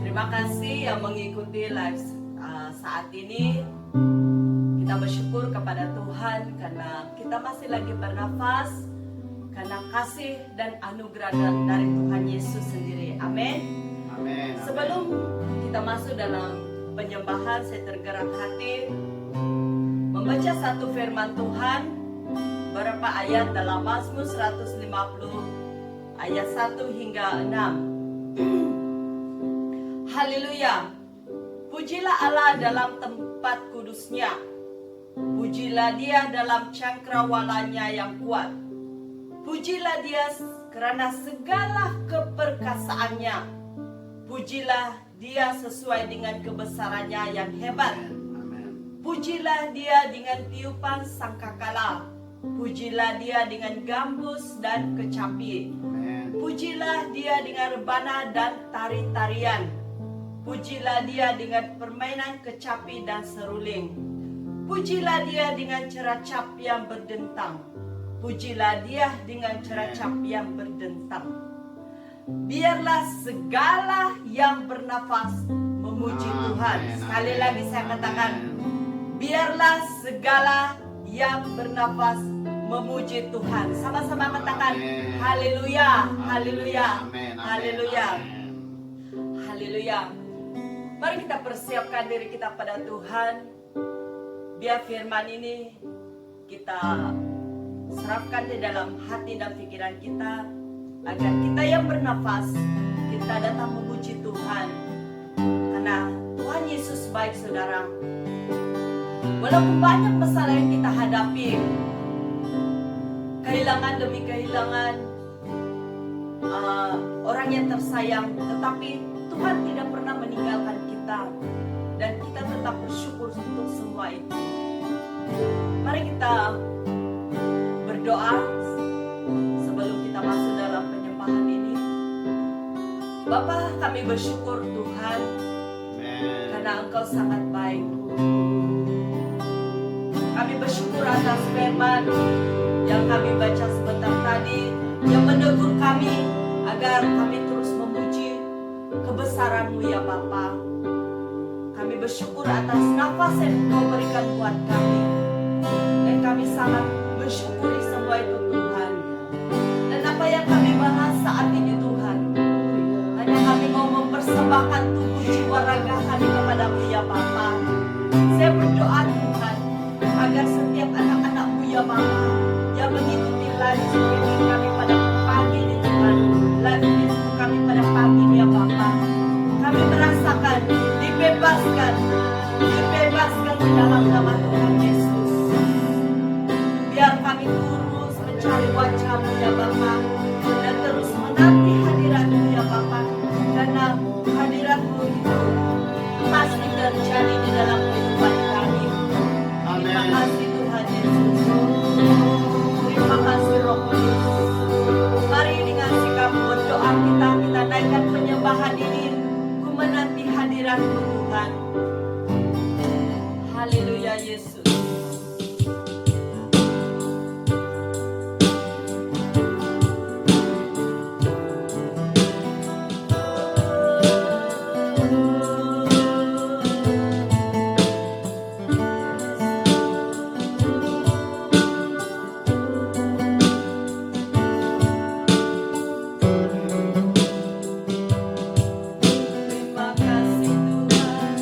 Terima kasih yang mengikuti live saat ini. Kita bersyukur kepada Tuhan karena kita masih lagi bernafas, karena kasih dan anugerah dari Tuhan Yesus sendiri. Amin. Amin. Sebelum kita masuk dalam penyembahan, saya tergerak hati membaca satu firman Tuhan, beberapa ayat dalam Mazmur 150 ayat 1 hingga 6. Haleluya. Pujilah Allah dalam tempat kudusnya. Pujilah dia dalam cangkrawalanya yang kuat. Pujilah dia karena segala keperkasaannya. Pujilah dia sesuai dengan kebesarannya yang hebat. Pujilah dia dengan tiupan sangkakala. Pujilah dia dengan gambus dan kecapi. Pujilah dia dengan rebana dan tari-tarian. Pujilah dia dengan permainan kecapi dan seruling. Pujilah dia dengan ceracap yang berdentang. Pujilah dia dengan ceracap yang berdentang. Biarlah segala yang bernafas memuji Tuhan. Sekali lagi saya katakan, biarlah segala yang bernafas memuji Tuhan. Sama-sama katakan, haleluya, haleluya, haleluya, haleluya. Mari kita persiapkan diri kita pada Tuhan. Biar firman ini kita serapkan di dalam hati dan pikiran kita, agar kita yang bernafas, kita datang memuji Tuhan. Karena Tuhan Yesus baik, saudara. Walaupun banyak masalah yang kita hadapi, kehilangan demi kehilangan, orang yang tersayang, tetapi Tuhan tidak pernah meninggalkan kita. Dan kita tetap bersyukur untuk semua itu. Mari kita berdoa sebelum kita masuk dalam penyembahan ini. Bapa, kami bersyukur Tuhan, karena Engkau sangat baik. Kami bersyukur atas firman yang kami baca sebentar tadi, yang menegur kami agar kami terus memuji kebesaran-Mu ya Bapa. Kami bersyukur atas nafas yang Engkau berikan buat kami, dan kami sangat bersyukuri semua itu Tuhan. Dan apa yang kami bahas saat ini Tuhan, hanya kami mau mempersembahkan tubuh jiwa raga kami kepada-Mu ya Bapa. Saya berdoa Tuhan, agar setiap anak-anak-Mu ya Bapa yang mengikuti live streaming kami pada pagi ini Tuhan, live Facebook kami pada pagi ini ya Bapa, kami merasakan dibebaskan di dalam nama Tuhan Yesus. Biar kami terus mencari wajah-Mu ya Bapa, dan terus menanti hadirat-Mu ya Bapa, karena hadirat-Mu itu pasti terjadi di dalam kehidupan kami. Terima kasih Tuhan Yesus. Terima kasih Roh Kudus. Mari dengan sikap berdoa kita naikkan penyembahan ini, ku menanti hadirat-Mu Tuhan. Haleluya Yesus. Terima kasih Tuhan.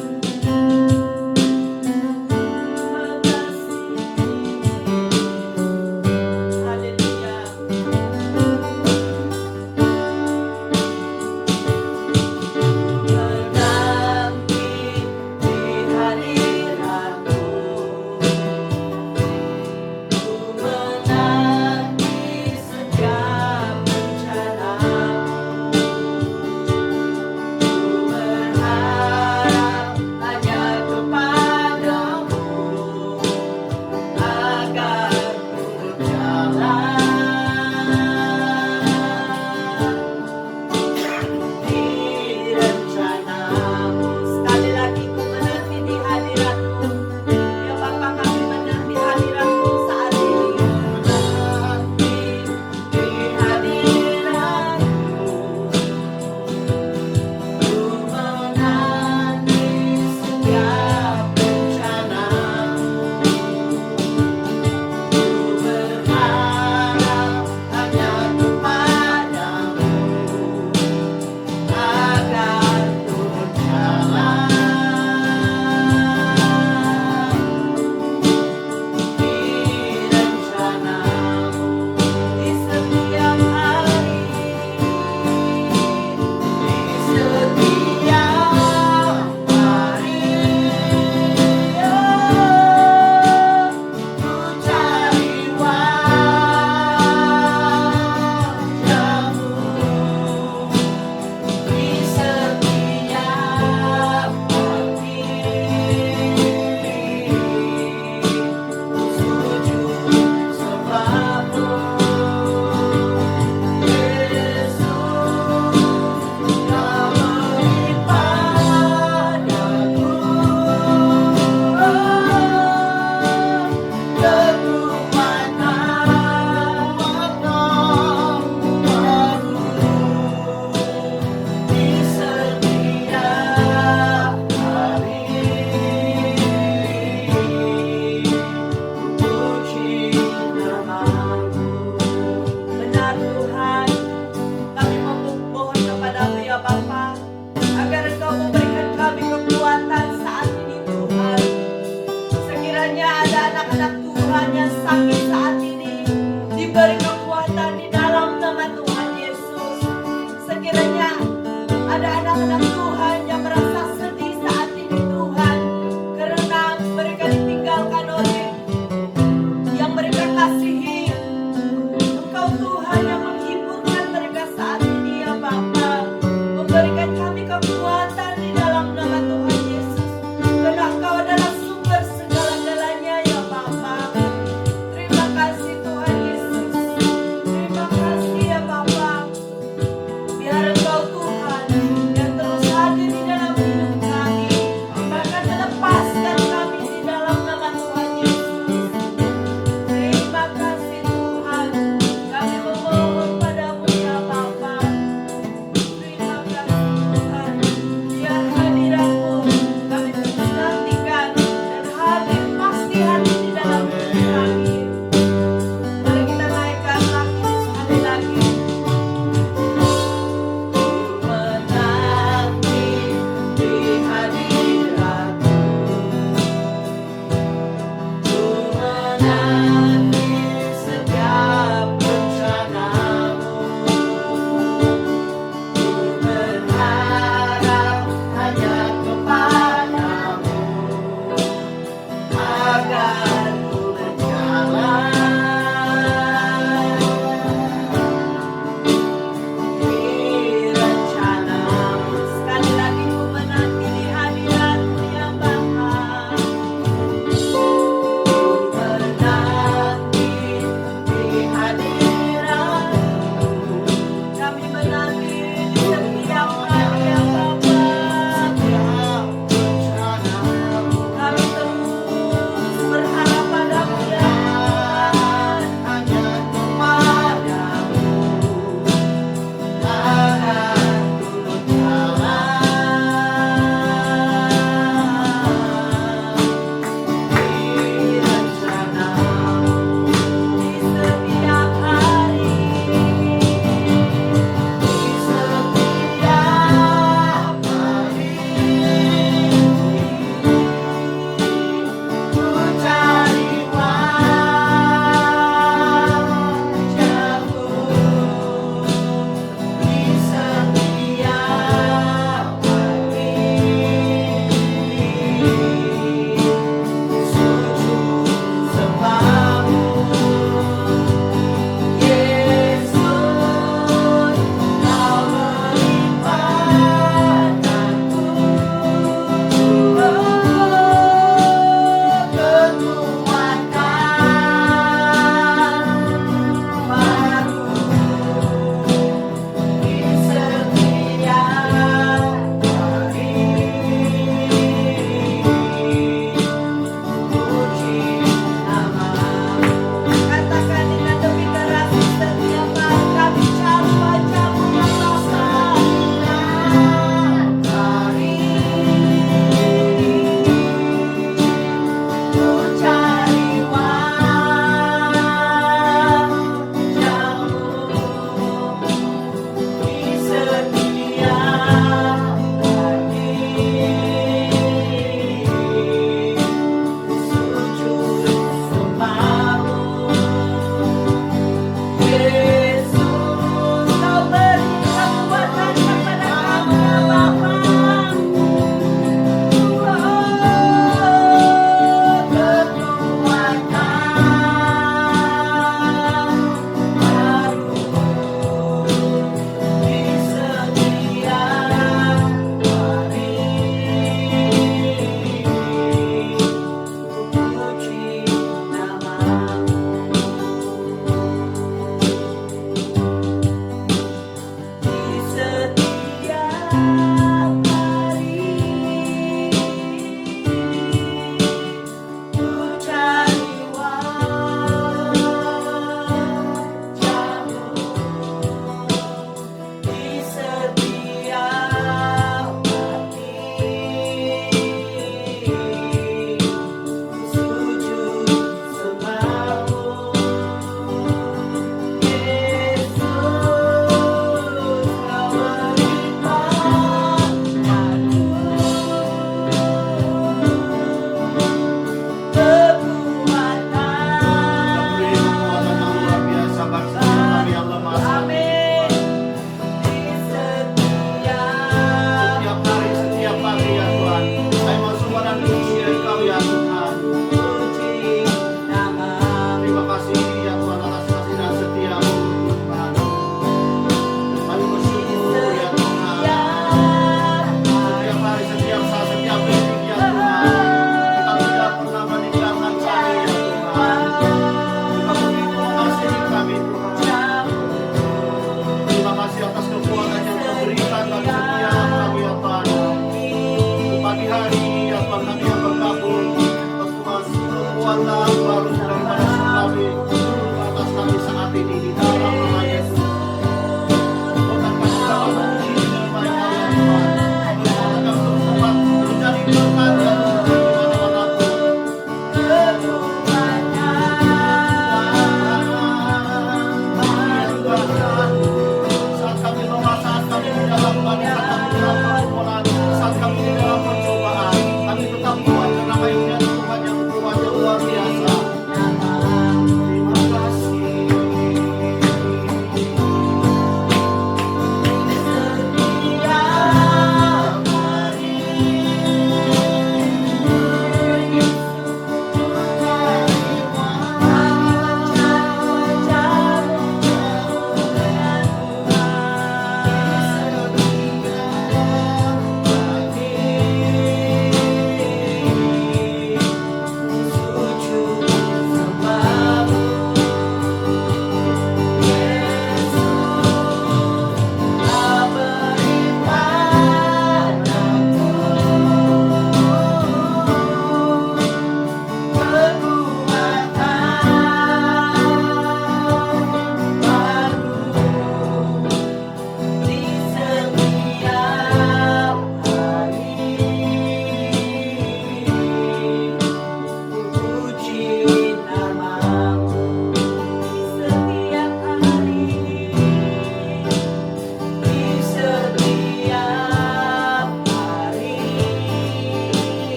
kami kekuatan saat ini Tuhan. Sekiranya ada anak-anak Tuhan yang sakit saat ini, diberi kekuatan di dalam nama Tuhan Yesus. Sekiranya ada anak-anak Tuhan yang merasa sedih saat ini Tuhan, karena mereka ditinggalkan oleh yang mereka kasihi. Engkau Tuhan yang menghiburkan mereka saat ini ya Bapa. Memberikan kami kekuatan di dalam nama Tuhan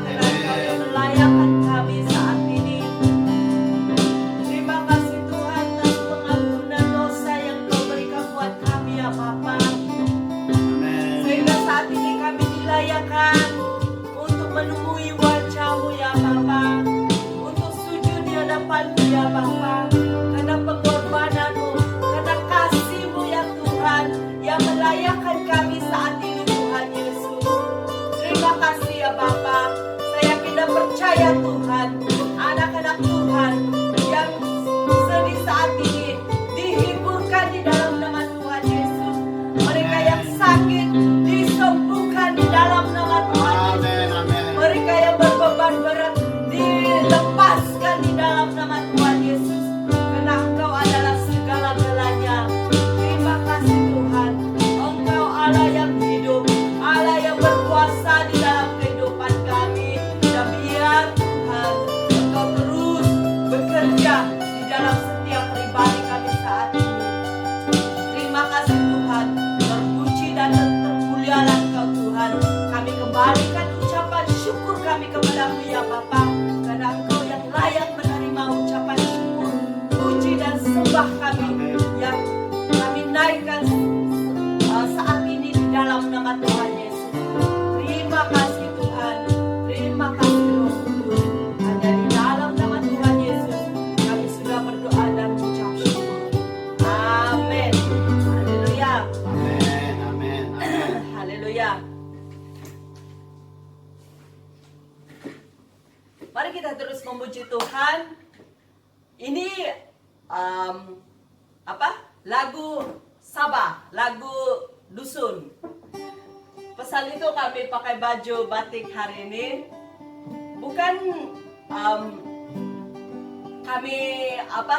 karena Engkau yang melayakkan kami saat ini. Terima kasih Tuhan atas pengampunan dosa yang Kau berikan buat kami ya Bapa. Sehingga saat ini kami dilayakkan untuk menemui wajah-Mu ya Bapa, untuk sujud di hadapan-Mu ya Bapa, karena pengorbanan-Mu, karena kasih-Mu ya Tuhan yang melayakkan kami saat ini Tuhan Yesus. Terima kasih ya Bapa. Saya yakin dan percaya Tuhan, anak-anak Tuhan yang sedih saat ini dihiburkan di dalam nama Tuhan Yesus. Mereka yang sakit disembuhkan di dalam nama Tuhan Yesus. Mereka yang berbeban berat dilepaskan di dalam nama Tuhan Yesus. Karena Engkau adalah segala-galanya. Terima kasih Tuhan. Engkau Allah yang hidup, Allah yang berkuasa di dalam kehidupan kami. Dan biar Tuhan Engkau terus bekerja di dalam setiap pribadi kami saat ini. Terima kasih Tuhan. Terpuji dan termulialah Engkau Tuhan. Kami kembalikan ucapan syukur kami kepada-Mu ya Bapa, karena Engkau yang layak menerima ucapan syukur, puji dan sembah kami yang kami naikkan saat ini di dalam nama Tuhan Yesus. Terima kasih Tuhan. Terima kasih Roh Kudus. Hanya di dalam nama Tuhan Yesus kami sudah berdoa dan mengucap syukur. Amin. Haleluya. Haleluya. Mari kita terus memuji Tuhan. Ini lagu Sabah, lagu dusun. Pasal itu kami pakai baju batik hari ini. Bukan kami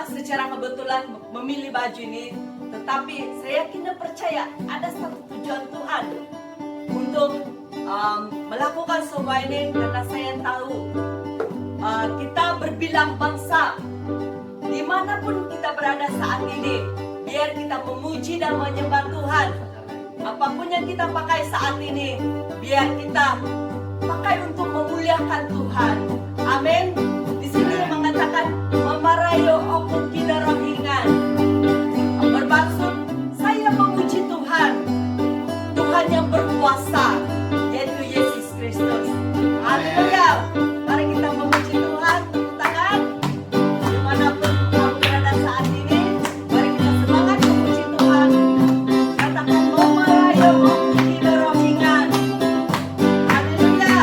secara kebetulan memilih baju ini, tetapi saya yakin dan percaya ada satu tujuan Tuhan untuk melakukan semua ini, karena saya tahu kita berbilang bangsa dimanapun kita berada saat ini, biar kita memuji dan menyembah Tuhan. Apapun yang kita pakai saat ini, biar kita pakai untuk memuliakan Tuhan. Amin. Di sini mengatakan memarayo okun kita rohingan, bermaksud saya memuji Tuhan, Tuhan yang berkuasa, yaitu Yesus Kristus. Haleluya. Mari kita memuji Tuhan. Tepuk tangan. Dimanapun kamu berada saat ini, mari kita semangat memuji Tuhan. Katakan memarayo okun kita rohingan. Haleluya.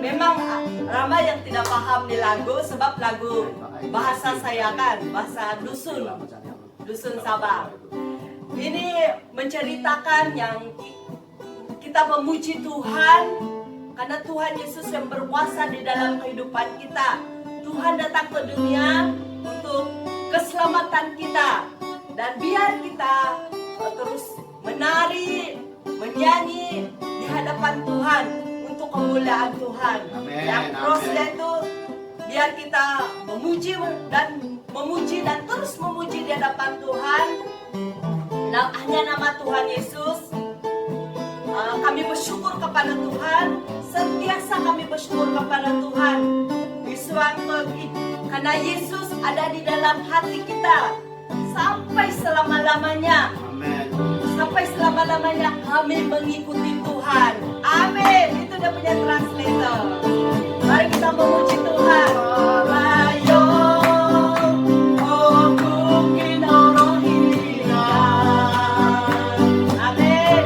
memang Rama yang tidak paham di lagu sebab lagu bahasa saya kan, bahasa dusun Sabah. Ini menceritakan yang kita memuji Tuhan karena Tuhan Yesus yang berkuasa di dalam kehidupan kita. Tuhan datang ke dunia untuk keselamatan kita, dan biar kita terus menari, menyanyi di hadapan Tuhan untuk kemuliaan Tuhan. Amin, Yang terusnya itu biar kita memuji dan terus memuji di hadapan Tuhan. Nah, hanya nama Tuhan Yesus. Kami bersyukur kepada Tuhan, sentiasa kami bersyukur kepada Tuhan. Karena Yesus ada di dalam hati kita sampai selama-lamanya. Amin. Sampai selama-lamanya kami mengikuti Tuhan. Amin. Itu dia punya translator. Mari kita memuji Tuhan. Rayo, oh mungkin orang hilang. Amin.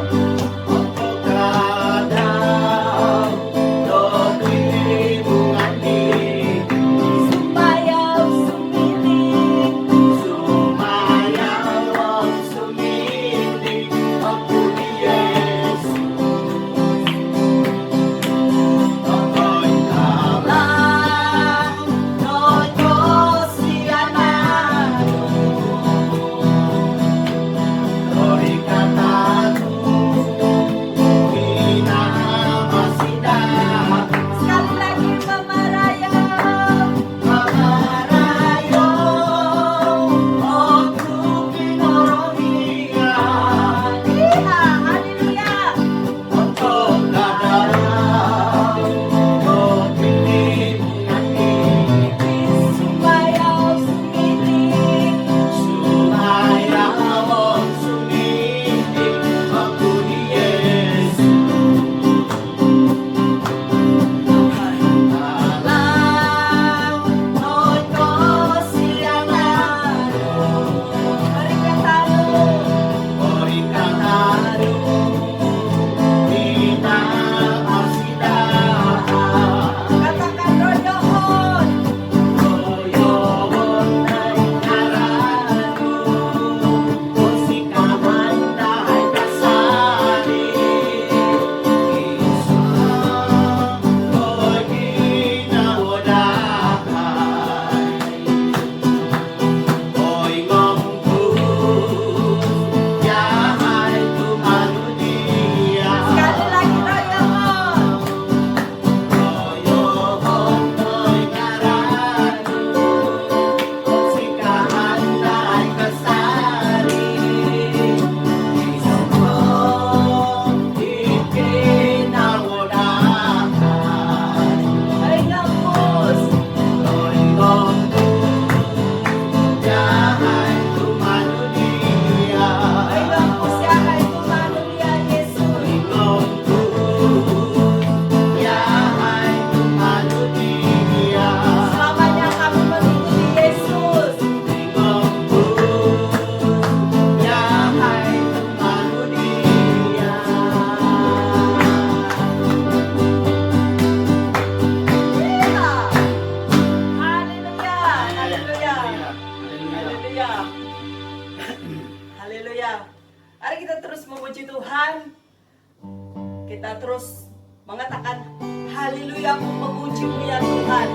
Kita terus mengatakan haleluya, memuji-Mu ya Tuhan,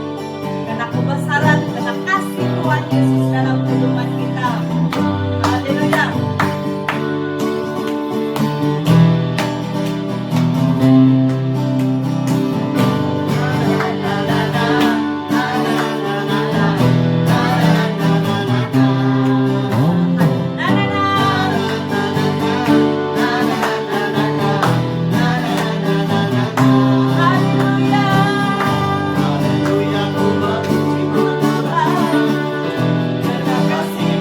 karena kebesaran, karena kasih Tuhan Yesus dalam kehidupan kita. Haleluya. Haleluya, ku memuji-Mu Tuhan, karena kasih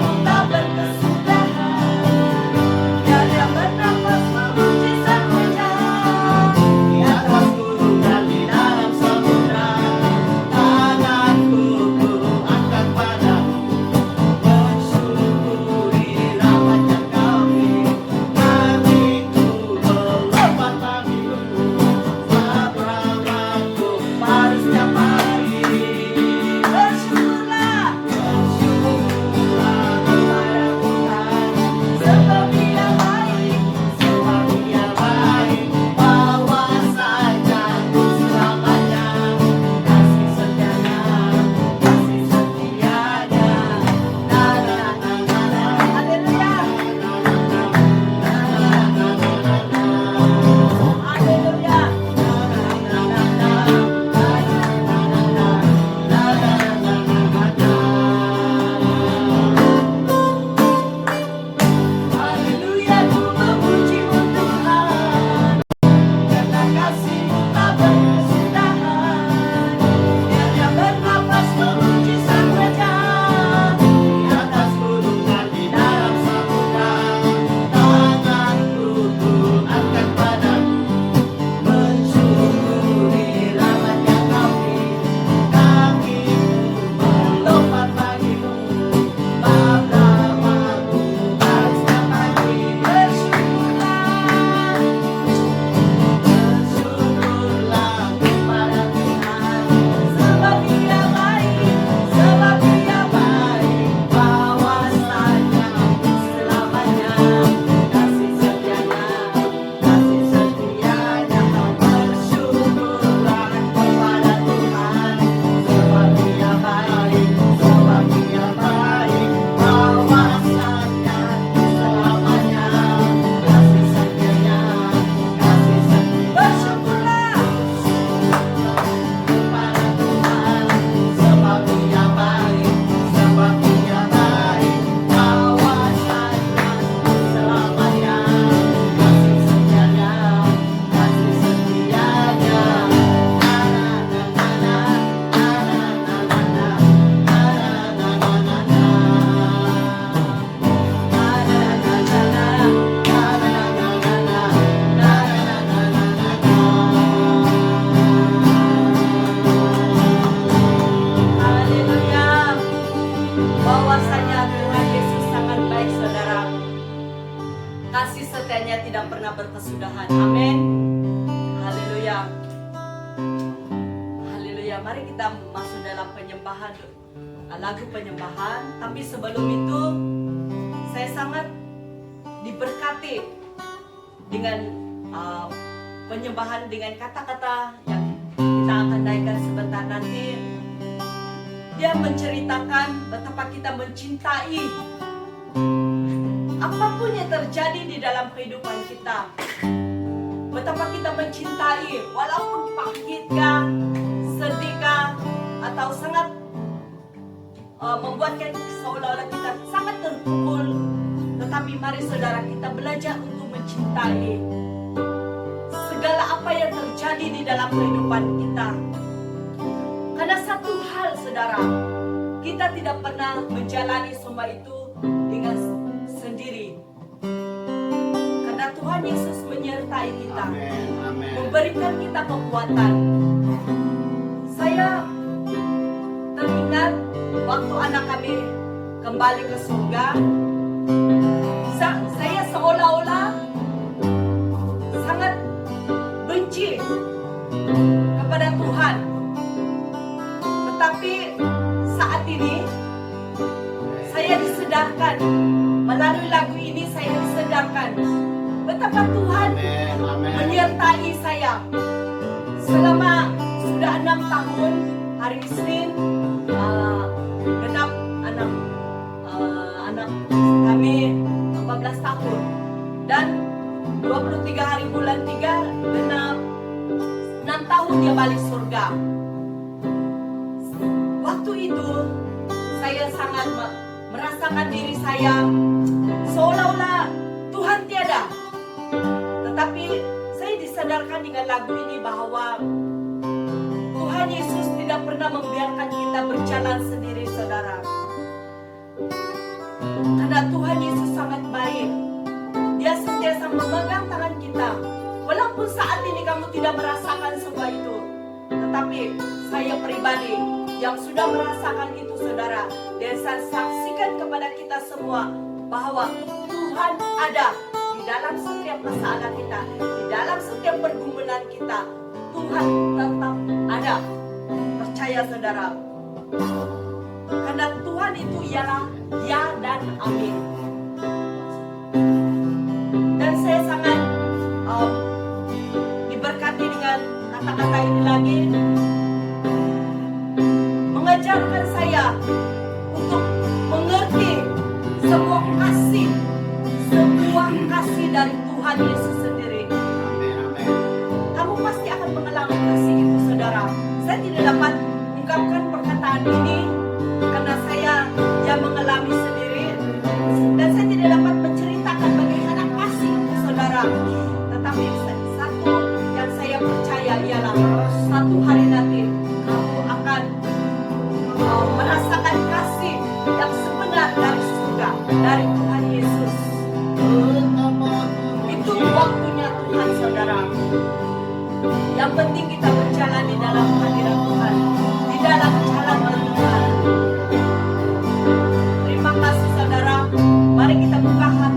pernah berkesudahan. Amin. Haleluya. Haleluya. Mari kita masuk dalam penyembahan, lagu penyembahan. Tapi sebelum itu, saya sangat diberkati dengan penyembahan dengan kata-kata yang kita akan naikkan sebentar nanti. Dia menceritakan betapa kita mencintai apapun yang terjadi di dalam kehidupan kita. Betapa kita mencintai walaupun pahitkah, sedihkah, atau sangat membuatkan seolah-olah kita sangat terpukul. Tetapi mari saudara, kita belajar untuk mencintai segala apa yang terjadi di dalam kehidupan kita. Karena satu hal saudara, kita tidak pernah menjalani semua itu dengan sendiri. Karena Tuhan Yesus menyertai kita, memberikan kita kekuatan. Saya teringat waktu anak kami kembali ke surga, saya seolah-olah sangat benci kepada Tuhan. Tetapi saat ini saya disedarkan, melalui lagu ini saya disedarkan betapa Tuhan menyertai saya selama sudah 6 tahun. Hari Senin genap anak kami 14 tahun, dan 23 hari bulan 3 genap 6 tahun dia balik surga. Waktu itu saya sangat merasakan diri saya seolah-olah Tuhan tiada. Tetapi saya disadarkan dengan lagu ini bahwa Tuhan Yesus tidak pernah membiarkan kita berjalan sendiri saudara. Karena Tuhan Yesus sangat baik. Dia sentiasa memegang tangan kita. Walaupun saat ini kamu tidak merasakan semua itu, tetapi saya pribadi yang sudah merasakan itu saudara, dan saya saksikan kepada kita semua bahwa Tuhan ada di dalam setiap masalah kita, di dalam setiap pergumulan kita. Tuhan tetap ada. Percaya saudara. Karena Tuhan itu ialah ya dan amin. Dan saya sangat diberkati dengan kata-kata ini lagi, mengajarkan saya untuk mengerti sebuah kasih dari Tuhan Yesus sendiri. Kamu pasti akan mengalami kasih itu saudara. Saya tidak dapat ungkapkan perkataan ini karena saya yang mengalami sendiri, dan saya tidak dapat menceritakan bagaimana kasih itu saudara. Tetapi satu yang saya percaya ialah satu hari nanti kamu akan merasakan kasih yang sebenar dari surga, dari Tuhan Yesus. Itu waktunya Tuhan saudara. Yang penting kita berjalan di dalam hadirat Tuhan, di dalam jalan Tuhan. Terima kasih saudara. Mari kita buka hati.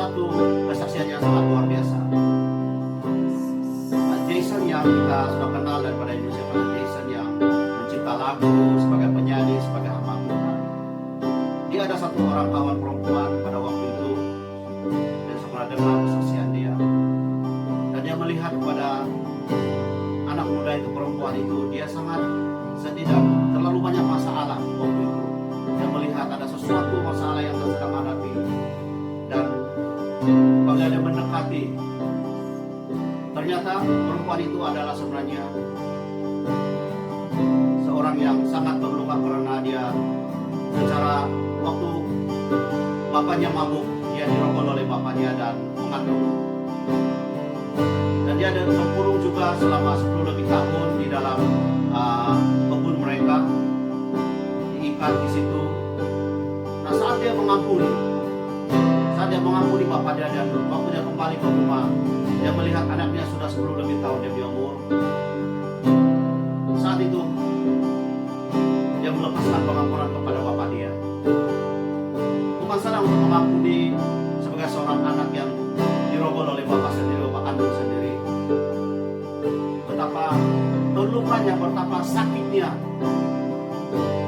satu kesaksian yang sangat luar biasa. Pak Jason yang kita sudah kenal daripada Indonesia, Pak Jason yang mencipta lagu sebagai penyanyi, sebagai hamba Tuhan. Dia ada satu orang kawan perempuan pada waktu itu, dan saya pernah dengar kesaksian dia. Dan dia melihat kepada anak muda itu, perempuan itu, dia sangat tidak terlalu banyak masalah waktu itu. Dia melihat ada sesuatu masalah yang sedang hadapi, dan kalau dia mendekati, ternyata perempuan itu adalah sebenarnya seorang yang sangat terluka karena dia secara waktu bapaknya mabuk, dia dirogol oleh bapaknya dan mengandung. Dan dia terkurung juga selama 10 lebih tahun di dalam kebun mereka, diikat di situ. Nah, saat dia mengampuni bapak dia, dan waktu dia kembali ke rumah, dia melihat anaknya sudah 10 lebih tahun dia umur. Saat itu dia melepaskan pengampunan kepada bapak dia. Bukan senang untuk mengampuni sebagai seorang anak yang dirogol oleh bapak sendiri, bapak kandung sendiri. Betapa terlukanya, betapa sakitnya,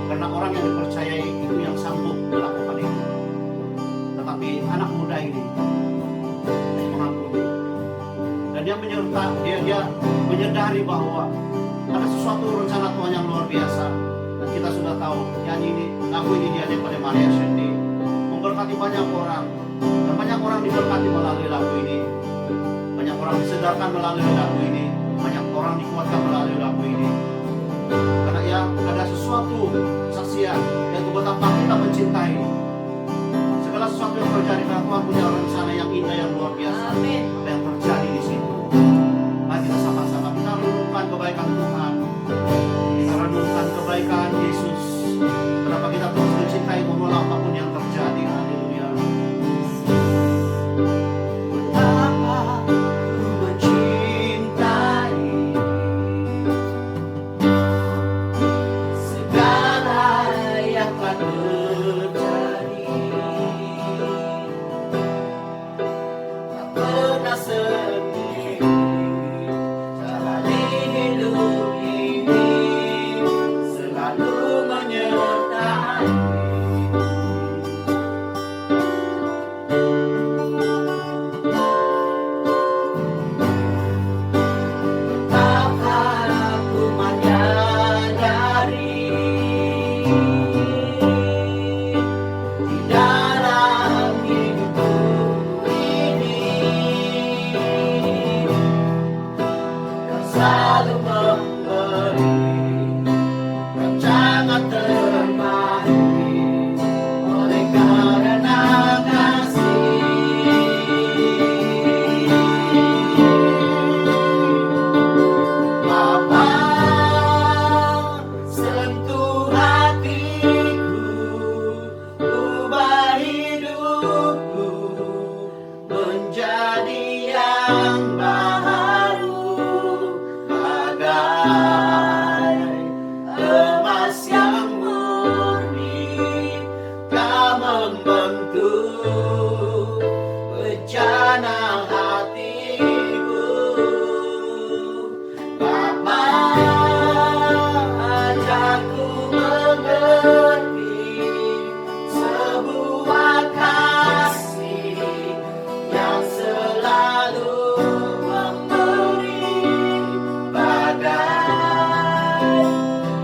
karena orang yang dipercayai itu yang sanggup melakukan itu. Tetapi anak muda ini mengampuni, dan dia menyadari bahwa ada sesuatu rencana Tuhan yang luar biasa. Dan kita sudah tahu nyanyi ini, lagu ini dia daripada Maria Shandy memberkati banyak orang, dan banyak orang diberkati melalui lagu ini. Banyak orang disedarkan melalui lagu ini, banyak orang dikuatkan melalui lagu ini. Karena ya ada sesuatu saksian yaitu betapa kita mencintai segala sesuatu yang terjadi, karena Tuhan punya rencana yang indah, yang luar biasa. Amin. Apa yang terjadi di situ? Mari kita sama-sama kita renungkan kebaikan Tuhan, kita renungkan kebaikan Yesus. Kenapa kita terus mencintai walau apapun yang terjadi. Haleluya. Betapa ku mencintai segala yang telah terjadi. Tak pernah sendiri jalani hidup ini, selalu menyertai. Betapa aku menyadari di dalam hidupku ini, Kau selalu memberi rancangan terbaik oleh karena kasih. Bapa, sentuh hatiku, ubah hidupku menjadi yang baru, bagai emas yang murni. Kau membentuk bejana hatiku. Bapa, ajarku mengerti sebuah kasih yang selalu memberi, bagai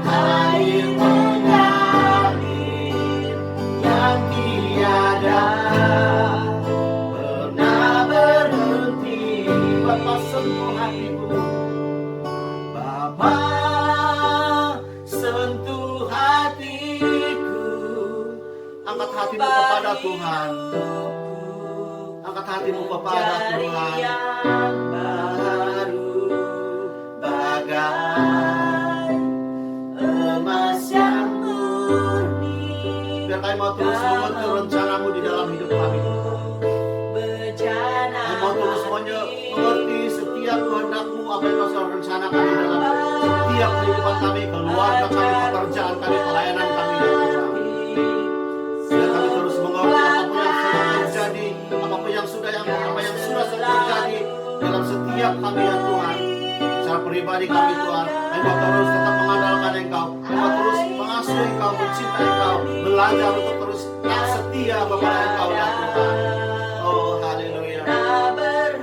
air mengalir yang tiada pernah berhenti. Bapa, sentuh hatiku. Bapa, sentuh hatiku. Angkat hatimu kepada Tuhan. Angkat hatimu kepada Tuhan. Yang baru, bagai emas yang murni. Biar kami mau terus mengerti rencanamu di dalam hidup kami. Bejana Kami mau terus mengerti setiap kehendakmu, apa yang kau sudah rencanakan di dalam setiap kehidupan kami, keluarga kami, pekerjaan kami, pelayanan kami, ya Tuhan. Biar kami terus mengerti apapun yang sedang terjadi, apapun yang sudah setiap kami ya Tuhan, secara pribadi kami Tuhan, kami mau terus tetap mengandalkan Engkau, kami mau terus mengasuh Engkau, mencintai Engkau, belajar untuk terus tak setia kepada Engkau ya Tuhan. Oh haleluya. Lepas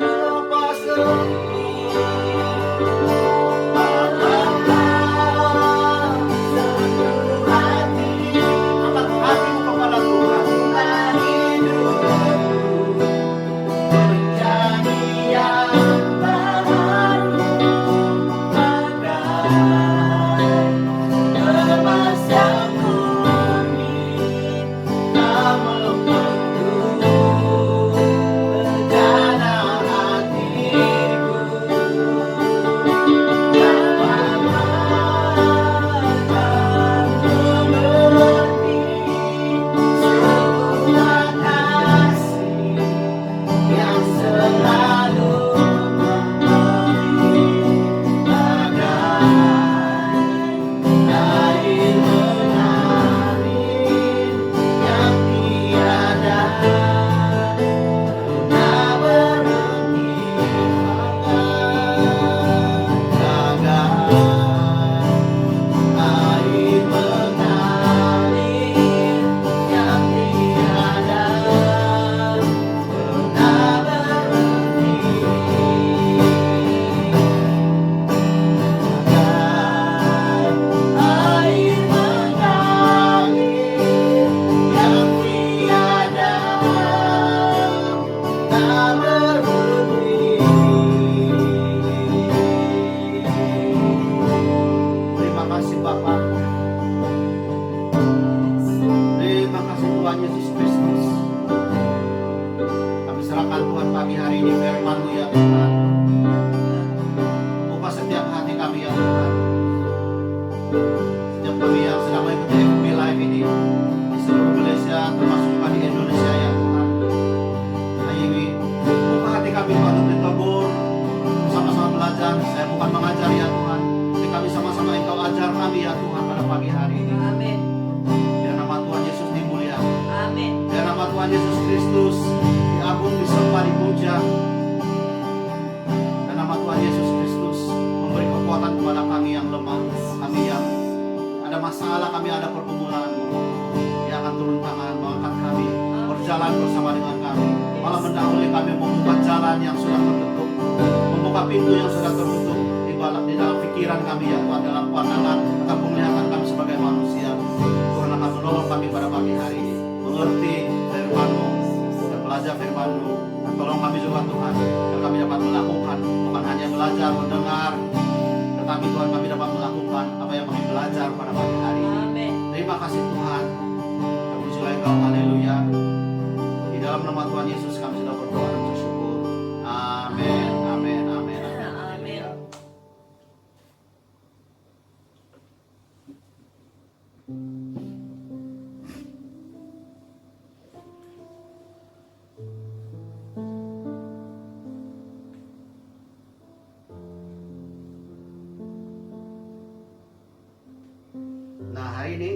hari ini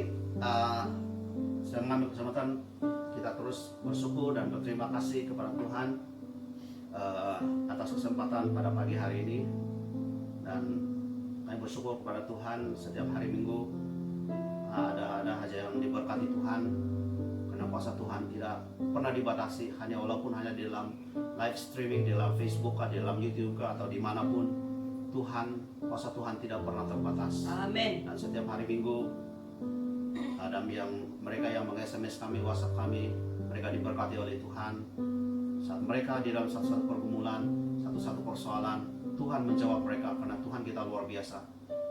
saya mengambil kesempatan kita terus bersyukur dan berterima kasih kepada Tuhan atas kesempatan pada pagi hari ini, dan kami bersyukur kepada Tuhan setiap hari Minggu ada aja yang diberkati Tuhan, karena kuasa Tuhan tidak pernah dibatasi, walaupun hanya di dalam live streaming, di dalam Facebook, di dalam YouTube atau dimanapun, kuasa Tuhan tidak pernah terbatas. Amin. Dan setiap hari Minggu ada mereka yang meng-SMS kami, WhatsApp kami, mereka diberkati oleh Tuhan. Saat mereka di dalam satu-satu pergumulan, satu-satu persoalan, Tuhan menjawab mereka, karena Tuhan kita luar biasa.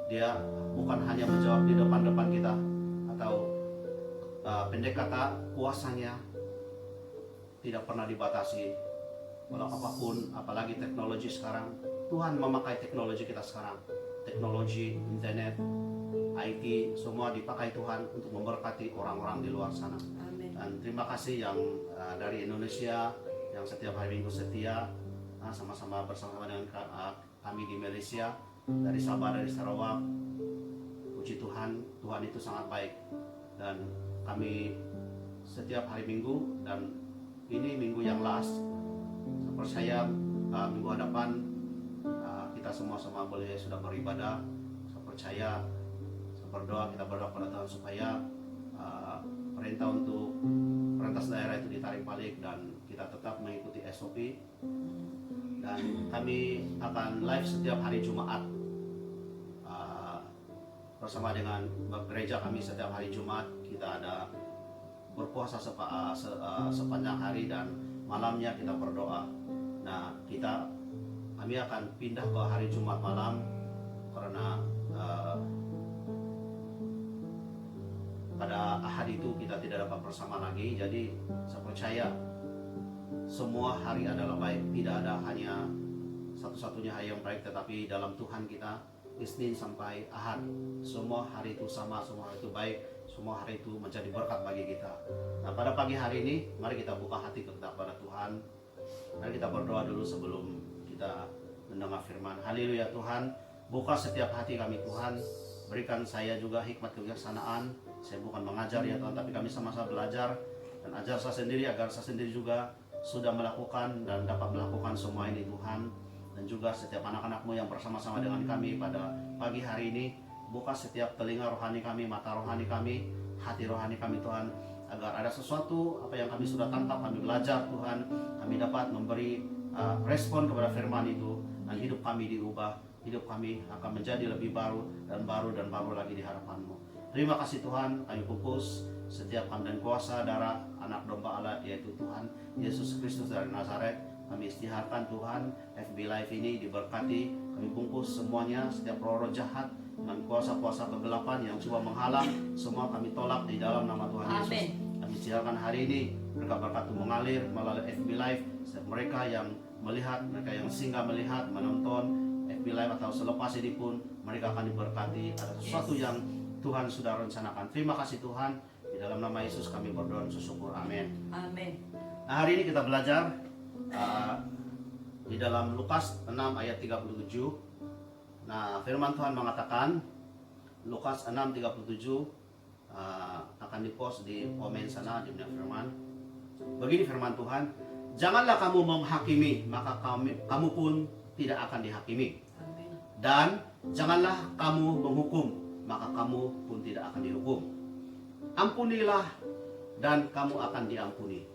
Dia bukan hanya menjawab di depan-depan kita, atau pendek kata, kuasanya tidak pernah dibatasi walau apapun, apalagi teknologi sekarang. Tuhan memakai teknologi kita sekarang, teknologi, internet, IT, semua dipakai Tuhan untuk memberkati orang-orang di luar sana. Amin. Dan terima kasih yang dari Indonesia yang setiap hari Minggu setia sama-sama bersama dengan kami di Malaysia, dari Sabah, dari Sarawak. Puji Tuhan, Tuhan itu sangat baik, dan kami setiap hari Minggu, dan ini minggu yang last. Saya percaya minggu hadapan kita semua boleh sudah beribadah. Saya percaya, saya berdoa, kita berdoa kepada Tuhan supaya perintah untuk perentas daerah itu ditarik balik dan kita tetap mengikuti SOP. Dan kami akan live setiap hari Jumat bersama dengan gereja kami. Setiap hari Jumat kita ada berpuasa sepanjang hari dan malamnya kita berdoa. Nah, kami akan pindah ke hari Jumat malam karena pada Ahad itu kita tidak dapat bersama lagi. Jadi saya percaya semua hari adalah baik, tidak ada hanya satu-satunya hari yang baik, tetapi dalam Tuhan kita Isnin sampai Ahad semua hari itu sama, semua hari itu baik, semua hari itu menjadi berkat bagi kita. Nah, pada pagi hari ini mari kita buka hati kepada Tuhan. Mari kita berdoa dulu sebelum kita mendengar firman. Haleluya Tuhan, buka setiap hati kami Tuhan. Berikan saya juga hikmat kebijaksanaan. Saya bukan mengajar ya Tuhan, tapi kami sama-sama belajar. Dan ajar saya sendiri agar saya sendiri juga sudah melakukan dan dapat melakukan semua ini Tuhan. Dan juga setiap anak-anak-Mu yang bersama-sama dengan kami pada pagi hari ini. Buka setiap telinga rohani kami, mata rohani kami, hati rohani kami Tuhan. Agar ada sesuatu apa yang kami sudah tangkap, kami belajar Tuhan. Kami dapat memberi respon kepada firman itu. Dan hidup kami diubah. Hidup kami akan menjadi lebih baru dan baru lagi di hadapan-Mu. Terima kasih Tuhan, kami pupus setiap kamdan kuasa darah anak domba Allah, yaitu Tuhan Yesus Kristus dari Nazaret. Kami istiharkan Tuhan, FB Live ini diberkati. Kami bungkus semuanya, setiap roh-roh jahat dan kuasa-kuasa kegelapan yang coba menghalang, semua kami tolak di dalam nama Tuhan Yesus. Amen. Kami istiharkan hari ini berkat-berkat mengalir melalui FB Live. Setiap mereka yang melihat, mereka yang singgah melihat, menonton FB Live atau selepas ini pun mereka akan diberkati. Ada sesuatu yang Tuhan sudah rencanakan. Terima kasih Tuhan. Di dalam nama Yesus kami berdoa dan bersyukur. Amin. Amin. Nah, hari ini kita belajar di dalam Lukas 6 ayat 37. Nah, firman Tuhan mengatakan, Lukas 6:37 akan dipost di komen sana di firman. Begini firman Tuhan, janganlah kamu menghakimi, maka kamu pun tidak akan dihakimi. Amin. Dan janganlah kamu menghukum, maka kamu pun tidak akan dihukum. Ampunilah dan kamu akan diampuni.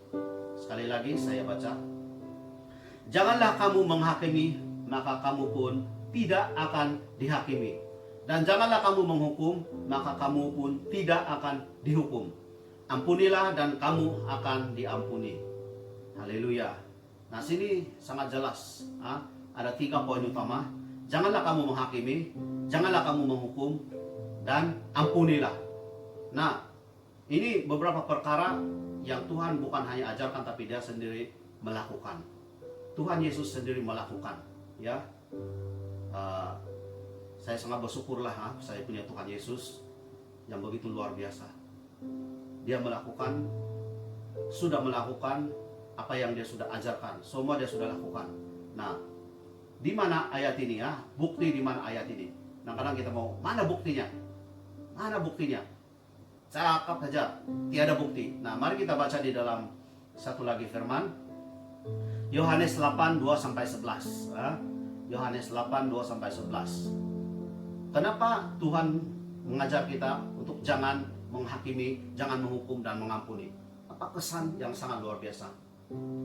Sekali lagi saya baca. Janganlah kamu menghakimi, maka kamu pun tidak akan dihakimi. Dan janganlah kamu menghukum, maka kamu pun tidak akan dihukum. Ampunilah dan kamu akan diampuni. Haleluya. Nah, sini sangat jelas. Ada 3 poin utama. Janganlah kamu menghakimi, janganlah kamu menghukum, dan ampunilah. Nah, ini beberapa perkara yang Tuhan bukan hanya ajarkan, tapi Dia sendiri melakukan. Tuhan Yesus sendiri melakukan, ya. Saya sangat bersyukurlah, saya punya Tuhan Yesus yang begitu luar biasa. Dia melakukan, sudah melakukan apa yang Dia sudah ajarkan. Semua Dia sudah lakukan. Nah, di mana ayat ini ya? Bukti di mana ayat ini? Nah, kadang kita mau, mana buktinya? Mana buktinya? Cakap saja, tiada bukti. Nah, mari kita baca di dalam satu lagi firman. Yohanes 8, 2-11. Yohanes 8, 2-11. Kenapa Tuhan mengajar kita untuk jangan menghakimi, jangan menghukum dan mengampuni? Apa kesan yang sangat luar biasa?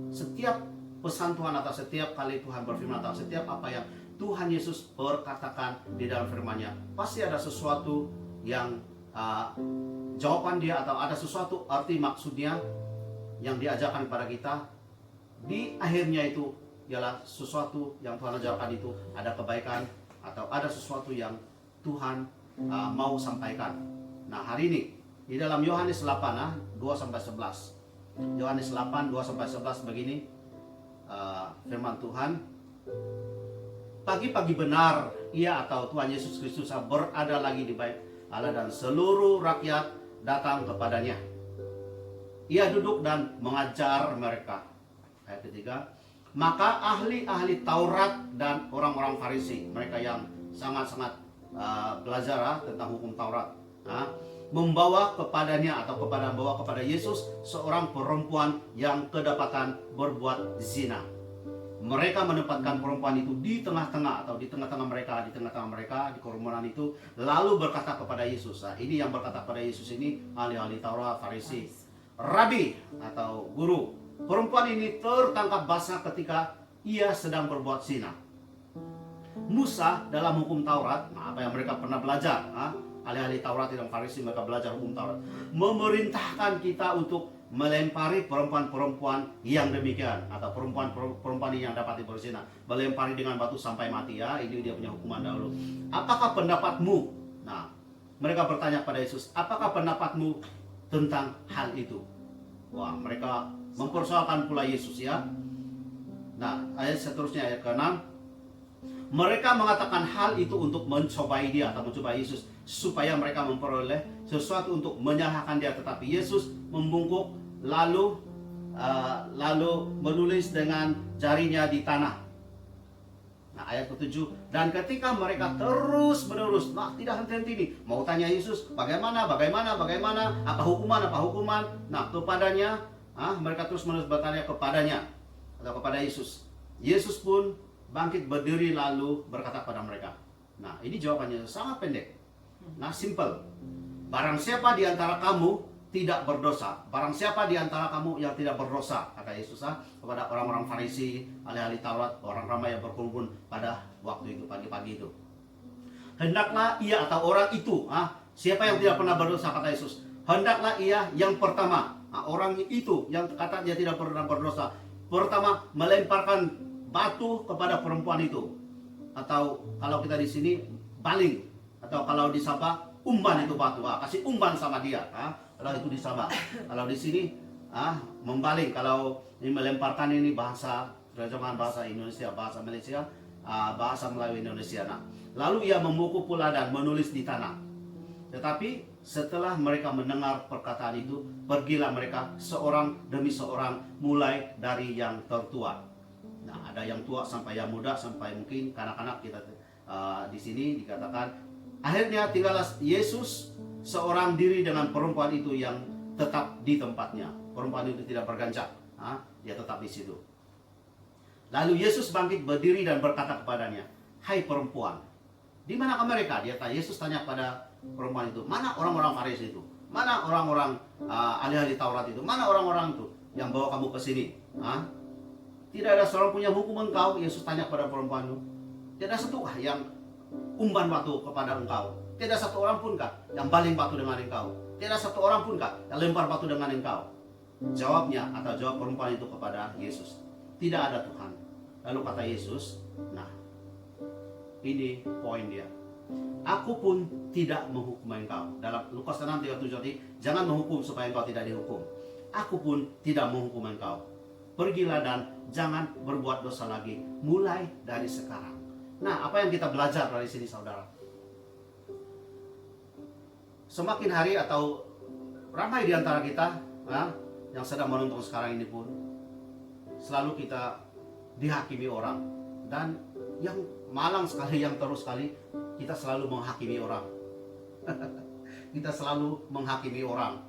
Setiap pesan Tuhan atau setiap kali Tuhan berfirman atau setiap apa yang Tuhan Yesus berkatakan di dalam firman-Nya, pasti ada sesuatu yang jawaban Dia atau ada sesuatu arti maksudnya yang diajarkan kepada kita. Di akhirnya itu ialah sesuatu yang Tuhan ajarkan itu ada kebaikan atau ada sesuatu yang Tuhan mau sampaikan. Nah, hari ini di dalam Yohanes 8 2-11. Yohanes 8 2-11 begini firman Tuhan. Pagi-pagi benar Ia atau Tuhan Yesus Kristus berada lagi di bait Allah dan seluruh rakyat datang kepadanya. Ia duduk dan mengajar mereka. Ayat ketiga, maka ahli-ahli Taurat dan orang-orang Farisi, mereka yang sangat-sangat belajar tentang hukum Taurat, membawa kepadanya atau membawa kepada Yesus seorang perempuan yang kedapatan berbuat zina. mereka menempatkan perempuan itu di tengah-tengah atau di tengah-tengah mereka di kerumunan itu, lalu berkata kepada Yesus. Nah, ini yang berkata kepada Yesus ini ahli-ahli Taurat, Farisi. Rabi atau guru, perempuan ini tertangkap basah ketika ia sedang berbuat zina. Musa dalam hukum Taurat, apa yang mereka pernah belajar, ahli-ahli Taurat dan Farisi, mereka belajar hukum Taurat, memerintahkan kita untuk melempari perempuan-perempuan yang demikian, atau perempuan yang dapat berzina, melempari dengan batu sampai mati. Ya, ini dia punya hukuman dahulu. Apakah pendapatmu? Nah, mereka bertanya pada Yesus, apakah pendapatmu tentang hal itu? Wah, mereka mempersoalkan pula Yesus, ya. Nah, ayat seterusnya, ayat ke-6, mereka mengatakan hal itu untuk mencobai dia atau mencobai Yesus, supaya mereka memperoleh sesuatu untuk menyalahkan dia. Tetapi Yesus membungkuk lalu menulis dengan jarinya di tanah. Nah, ayat ke-7, dan ketika mereka terus menerus, tidak henti-henti ini, mau tanya Yesus bagaimana, apa hukuman. Nah, kepadanya, mereka terus menerus bertanya kepadanya atau kepada Yesus. Yesus pun bangkit berdiri lalu berkata kepada mereka. Nah, ini jawabannya sangat pendek. Nah, simple. Barang siapa di antara kamu tidak berdosa, barang siapa di antara kamu yang tidak berdosa, kata Yesus kepada orang-orang Farisi, ahli-ahli Taurat, orang ramai yang berkumpul pada waktu itu, pagi-pagi itu. Hendaklah ia atau orang itu, siapa yang tidak pernah berdosa, kata Yesus, hendaklah ia yang pertama, orang itu yang kata dia tidak pernah berdosa, pertama melemparkan batu kepada perempuan itu, atau kalau kita di sini baling, atau kalau di Sabah umban itu batu, kasih umban sama dia, kalau itu di Sabah. Kalau di sini membaling, kalau ini melemparkan, ini bahasa terjemahan bahasa Indonesia, bahasa Malaysia, bahasa Melayu Indonesia. Nah, lalu ia memukul pula dan menulis di tanah. Tetapi setelah mereka mendengar perkataan itu, pergilah mereka seorang demi seorang, mulai dari yang tertua. Nah, ada yang tua sampai yang muda, sampai mungkin kanak-kanak. Kita di sini dikatakan, akhirnya tinggallah Yesus seorang diri dengan perempuan itu yang tetap di tempatnya. Perempuan itu tidak berganjak, dia tetap di situ. Lalu Yesus bangkit berdiri dan berkata kepadanya, hai perempuan, di manakah mereka? Yesus tanya pada perempuan itu, mana orang-orang Farisi itu? Mana orang-orang ahli-ahli Taurat itu? Mana orang-orang itu yang bawa kamu ke sini? Tidak ada seorang punya hukum engkau? Yesus tanya pada perempuan itu. Tidak satu yang umban batu kepada engkau? Tidak satu orang pun kah yang baling batu dengan engkau? Tidak satu orang pun kah yang lempar batu dengan engkau? Jawabnya atau jawab perempuan itu kepada Yesus, tidak ada Tuhan. Lalu kata Yesus, nah ini poin dia, aku pun tidak menghukum engkau. Dalam Lukas 6:37, jangan menghukum supaya engkau tidak dihukum. Aku pun tidak menghukum engkau. Pergilah dan jangan berbuat dosa lagi mulai dari sekarang. Nah, apa yang kita belajar dari sini, saudara? Semakin hari atau ramai di antara kita yang sedang menonton sekarang ini pun, selalu kita dihakimi orang. Dan yang malang sekali, yang terus sekali, kita selalu menghakimi orang. Kita selalu menghakimi orang.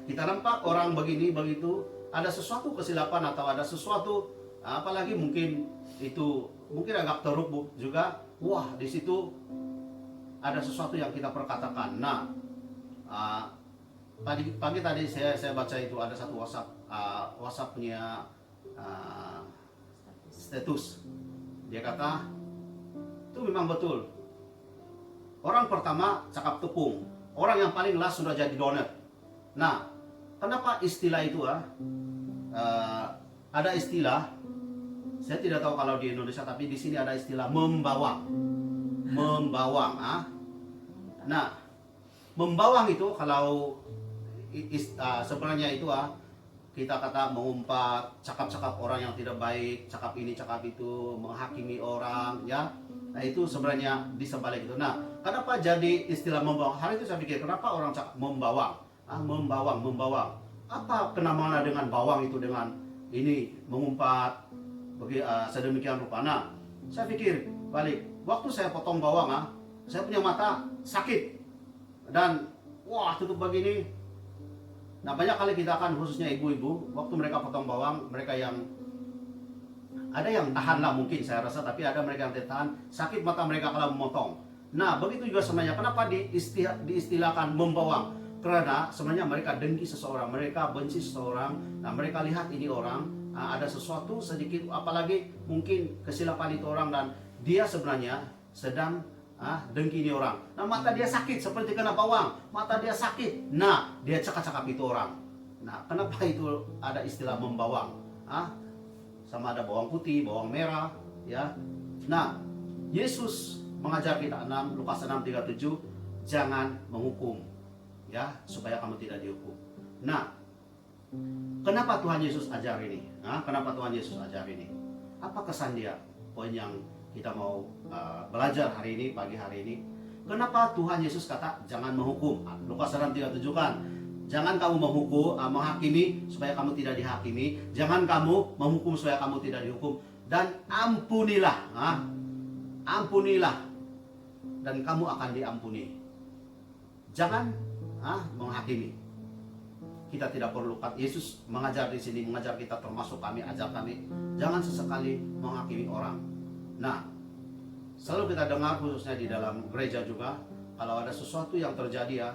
Kita nampak orang begini, begitu, ada sesuatu kesilapan atau ada sesuatu, apalagi mungkin itu mungkin agak teruk juga. Wah, di situ ada sesuatu yang kita perkatakan. Nah, pagi tadi saya baca itu ada satu WhatsApp punya status. Dia kata itu memang betul. Orang pertama cakap tepung, orang yang paling last sudah jadi donat. Nah, kenapa istilah itu? Ada istilah, saya tidak tahu kalau di Indonesia, tapi di sini ada istilah membawang. Nah, membawang itu kalau sebenarnya itu kita kata mengumpat, cakap-cakap orang yang tidak baik, cakap ini, cakap itu, menghakimi orang, ya. Nah, itu sebenarnya bisa balik itu. Nah, kenapa jadi istilah membawang? Hari itu saya pikir, kenapa orang cakap membawang? Membawang. Apa kenamana dengan bawang itu, dengan ini mengumpat sedemikian rupa? Nah, saya pikir balik. Waktu saya potong bawang, saya punya mata sakit dan wah, tutup begini. Nah, banyak kali kita akan, khususnya ibu-ibu, waktu mereka potong bawang, mereka yang Ada yang tahanlah mungkin saya rasa, tapi ada mereka yang tidak tahan. Sakit mata mereka kalau memotong. Nah, begitu juga sebenarnya kenapa diistilahkan membawang? Karena sebenarnya mereka dengki seseorang, mereka benci seseorang. Nah, mereka lihat ini orang ada sesuatu sedikit, apalagi mungkin kesilapan itu orang, dan dia sebenarnya sedang dengki ini orang. Nah, mata dia sakit seperti kena bawang, mata dia sakit. Nah, dia cakap-cakap itu orang. Nah, kenapa itu ada istilah membawang? Sama ada bawang putih, bawang merah, ya. Nah, Yesus mengajar kita, Lukas 6:37, jangan menghukum, ya, supaya kamu tidak dihukum. Nah, kenapa Tuhan Yesus ajar ini? Kenapa Tuhan Yesus ajar ini? Apa kesan dia? Poin yang kita mau belajar hari ini, pagi hari ini. Kenapa Tuhan Yesus kata jangan menghukum? Lukas 6:37 kan, jangan kamu menghakimi supaya kamu tidak dihakimi. Jangan kamu menghukum supaya kamu tidak dihukum. Dan ampunilah. Ampunilah. Dan kamu akan diampuni. Jangan menghakimi. Kita tidak perlu. Yesus mengajar di sini, mengajar kita, termasuk kami, ajar kami. Jangan sesekali menghakimi orang. Nah, selalu kita dengar khususnya di dalam gereja juga, kalau ada sesuatu yang terjadi, ya,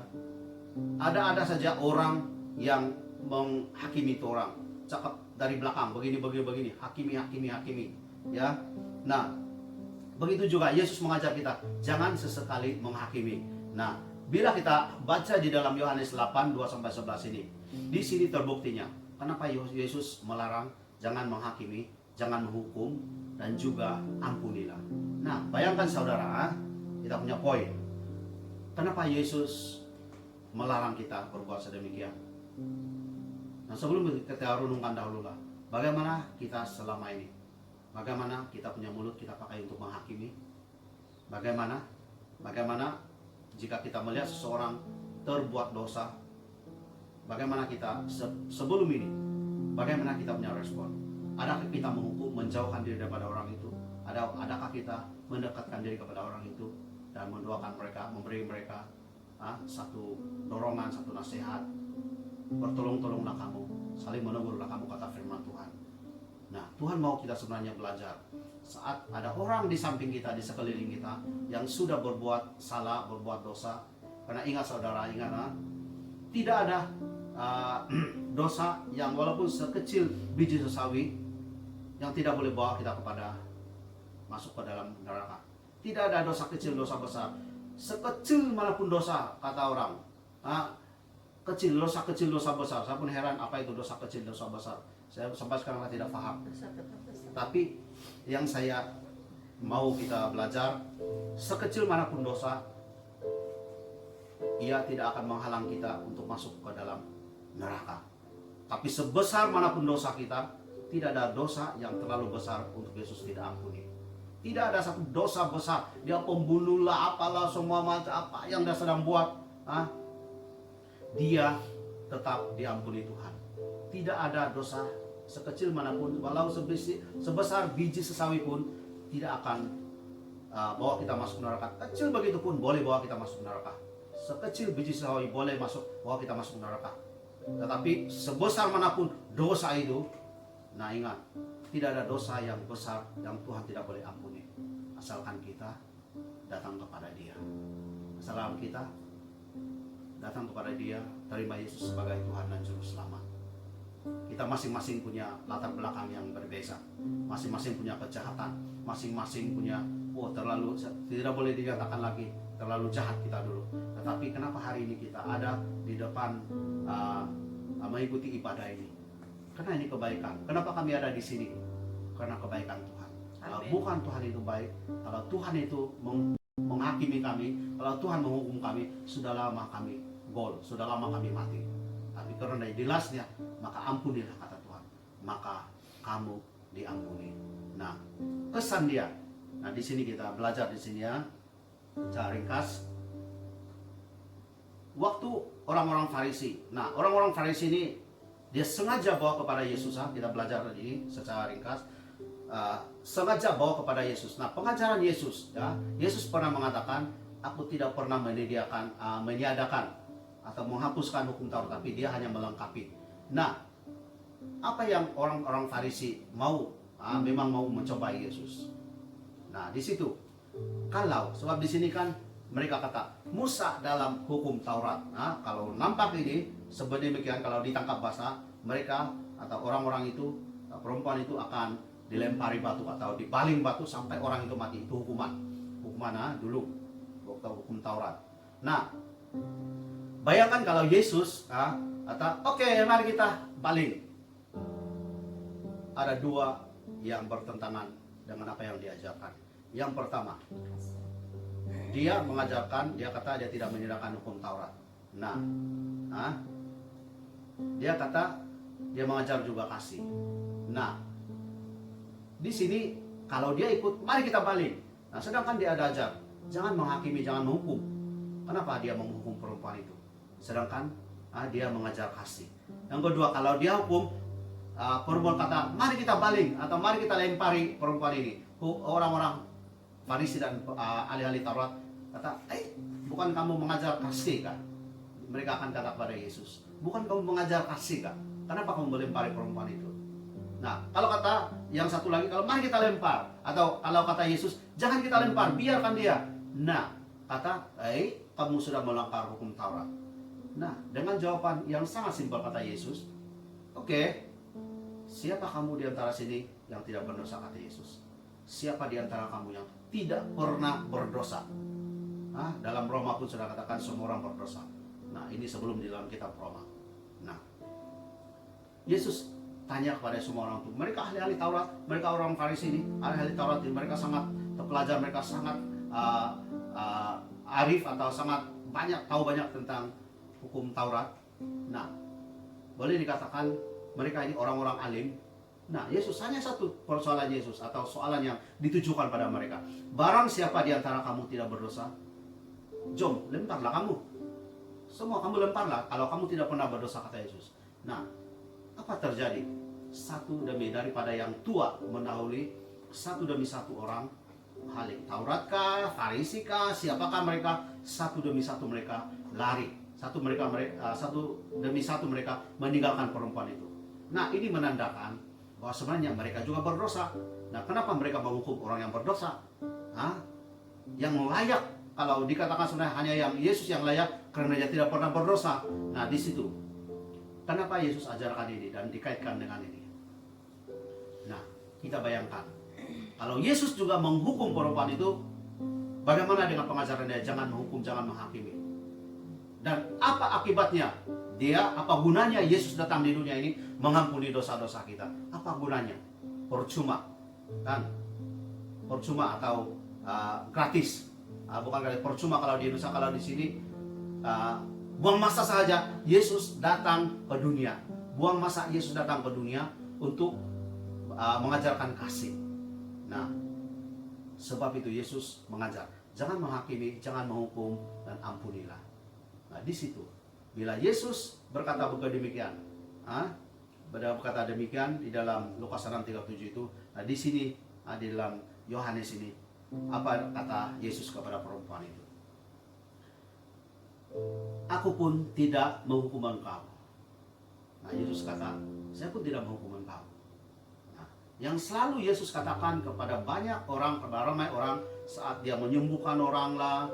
ada saja orang yang menghakimi itu orang, cakap dari belakang begini, hakimi, ya. Nah, begitu juga Yesus mengajar kita jangan sesekali menghakimi. Nah, bila kita baca di dalam Yohanes 8:2-11 ini, di sini terbuktinya kenapa Yesus melarang jangan menghakimi, jangan menghukum, dan juga ampunilah. Nah, bayangkan saudara, kita punya poin. Kenapa Yesus melarang kita berbuat sedemikian? Nah, sebelum kita renungkan dahululah, bagaimana kita selama ini? Bagaimana kita punya mulut kita pakai untuk menghakimi? Bagaimana jika kita melihat seseorang terbuat dosa? Bagaimana kita sebelum ini? Bagaimana kita punya respon? Adakah kita menghukum, menjauhkan diri daripada orang itu? Adakah kita mendekatkan diri kepada orang itu dan mendoakan mereka, memberi mereka satu dorongan, satu nasihat? Bertolong-tolonglah kamu, saling menegurlah kamu, kata firman Tuhan. Nah, Tuhan mau kita sebenarnya belajar saat ada orang di samping kita, di sekeliling kita yang sudah berbuat salah, berbuat dosa. Karena ingat saudara, tidak ada dosa yang walaupun sekecil biji sesawi yang tidak boleh bawa kita kepada masuk ke dalam neraka. Tidak ada dosa kecil, dosa besar. Sekecil manapun dosa, kata orang, kecil, dosa besar. Saya pun heran apa itu dosa kecil, dosa besar. Saya sampai sekarang tidak paham. Tapi yang saya mau kita belajar, sekecil manapun dosa, ia tidak akan menghalang kita untuk masuk ke dalam neraka. Tapi sebesar manapun dosa kita, tidak ada dosa yang terlalu besar untuk Yesus tidak ampuni. Tidak ada satu dosa besar, dia pembunuh lah, apalah, semua macam apa yang dia sedang buat, dia tetap diampuni Tuhan. Tidak ada dosa sekecil manapun, walau sebesar biji sesawi pun, tidak akan bawa kita masuk neraka. Kecil begitu pun boleh bawa kita masuk neraka. Sekecil biji sesawi boleh bawa kita masuk neraka. Tetapi sebesar manapun dosa itu, nah ingat, tidak ada dosa yang besar yang Tuhan tidak boleh ampuni, asalkan kita datang kepada Dia. Asalkan kita datang kepada Dia, terima Yesus sebagai Tuhan dan Juru Selamat. Kita masing-masing punya latar belakang yang berbeda, masing-masing punya kejahatan, masing-masing punya terlalu, tidak boleh dikatakan lagi terlalu jahat kita dulu. Tetapi kenapa hari ini kita ada di depan mengikuti ibadah ini? Karena ini kebaikan. Kenapa kami ada di sini? Karena kebaikan Tuhan. Kalau bukan Tuhan itu baik, kalau Tuhan itu menghakimi kami, kalau Tuhan menghukum kami, sudah lama kami sudah lama kami mati. Tapi karena jelasnya, maka ampunilah, kata Tuhan, maka kamu diampuni. Nah, kesan dia. Nah, di sini kita belajar di sini, ya. Secara ringkas, waktu orang-orang Farisi. Nah, orang-orang Farisi ini dia sengaja bawa kepada Yesus. Kita belajar ini secara ringkas. Sengaja bawa kepada Yesus. Nah, pengajaran Yesus, ya, Yesus pernah mengatakan, aku tidak pernah meniadakan atau menghapuskan hukum Taurat, tapi dia hanya melengkapi. Nah, apa yang orang-orang Farisi mau memang mau mencobai Yesus. Nah, di situ kalau sebab di sini kan mereka kata Musa dalam hukum Taurat. Nah, kalau nampak ini sedemikian, kalau ditangkap basah, mereka atau orang-orang itu, perempuan itu akan dilempari batu atau dibaling batu sampai orang itu mati. Itu hukuman dulu waktu hukum Taurat. Nah, bayangkan kalau Yesus kata oke, mari kita baling. Ada dua yang bertentangan dengan apa yang diajarkan. Yang pertama, dia mengajarkan, dia kata dia tidak menyerahkan hukum Taurat. Nah, dia kata dia mengajar juga kasih. Nah, di sini kalau dia ikut, mari kita balik. Nah, sedangkan dia ada ajar, jangan menghakimi, jangan menghukum. Kenapa dia menghukum perempuan itu? Sedangkan dia mengajar kasih. Yang kedua, kalau dia hukum, perempuan kata, mari kita baling atau mari kita lempari perempuan ini. Orang-orang Farisi dan ahli-ahli Taurat kata, bukan kamu mengajar kasih kan? Mereka akan kata kepada Yesus, bukan kamu mengajar kasih kan? Kenapa kamu melempari perempuan itu? Nah, kalau kata yang satu lagi, kalau mari kita lempar, atau kalau kata Yesus, jangan kita lempar, biarkan dia. Nah, kata, kamu sudah melanggar hukum Taurat. Nah, dengan jawaban yang sangat simpel kata Yesus, oke, siapa kamu di antara sini yang tidak berdosa, kata Yesus? Siapa di antara kamu yang tidak pernah berdosa? Dalam Roma pun sudah katakan semua orang berdosa. Nah, ini sebelum di dalam kitab Roma. Nah, Yesus tanya kepada semua orang itu. Mereka ahli-ahli Taurat, mereka orang Farisi ini, ahli-ahli Taurat ini, mereka sangat terpelajar, mereka sangat arif atau sangat tahu banyak tentang hukum Taurat. Nah, boleh dikatakan mereka ini orang-orang alim. Nah, Yesus hanya satu persoalan Yesus atau soalan yang ditujukan pada mereka. Barang siapa di antara kamu tidak berdosa, jom lemparlah kamu. Semua kamu lemparlah kalau kamu tidak pernah berdosa, kata Yesus. Nah, apa terjadi? Satu demi daripada yang tua mendahului, satu demi satu orang, ahli Taurat kah, Farisi kah, siapakah mereka? Satu demi satu mereka lari. Satu demi satu mereka meninggalkan perempuan itu. Nah, ini menandakan bahwa sebenarnya mereka juga berdosa. Nah, kenapa mereka menghukum orang yang berdosa? Yang layak, kalau dikatakan sebenarnya hanya yang Yesus yang layak karena dia tidak pernah berdosa. Nah, di situ kenapa Yesus ajarkan ini dan dikaitkan dengan ini? Nah, kita bayangkan kalau Yesus juga menghukum perempuan itu, bagaimana dengan pengajaran dia? Jangan menghukum, jangan menghakimi. Dan apa akibatnya? Apa gunanya Yesus datang di dunia ini mengampuni dosa-dosa kita? Apa gunanya? Percuma, kan? Percuma atau gratis? Bukan gratis, percuma kalau di Indonesia, kalau di sini buang masa saja Yesus datang ke dunia. Buang masa Yesus datang ke dunia untuk mengajarkan kasih. Nah, sebab itu Yesus mengajar, jangan menghakimi, jangan menghukum, dan ampunilah. Nah, di situ bila Yesus berkata demikian, berkata demikian di dalam Lukas 6:37 itu, nah di sini di dalam Yohanes ini, apa kata Yesus kepada perempuan itu? Aku pun tidak menghukum engkau. Nah, Yesus kata, saya pun tidak menghukum engkau. Nah, yang selalu Yesus katakan kepada banyak orang, kepada ramai orang saat dia menyembuhkan orang lah,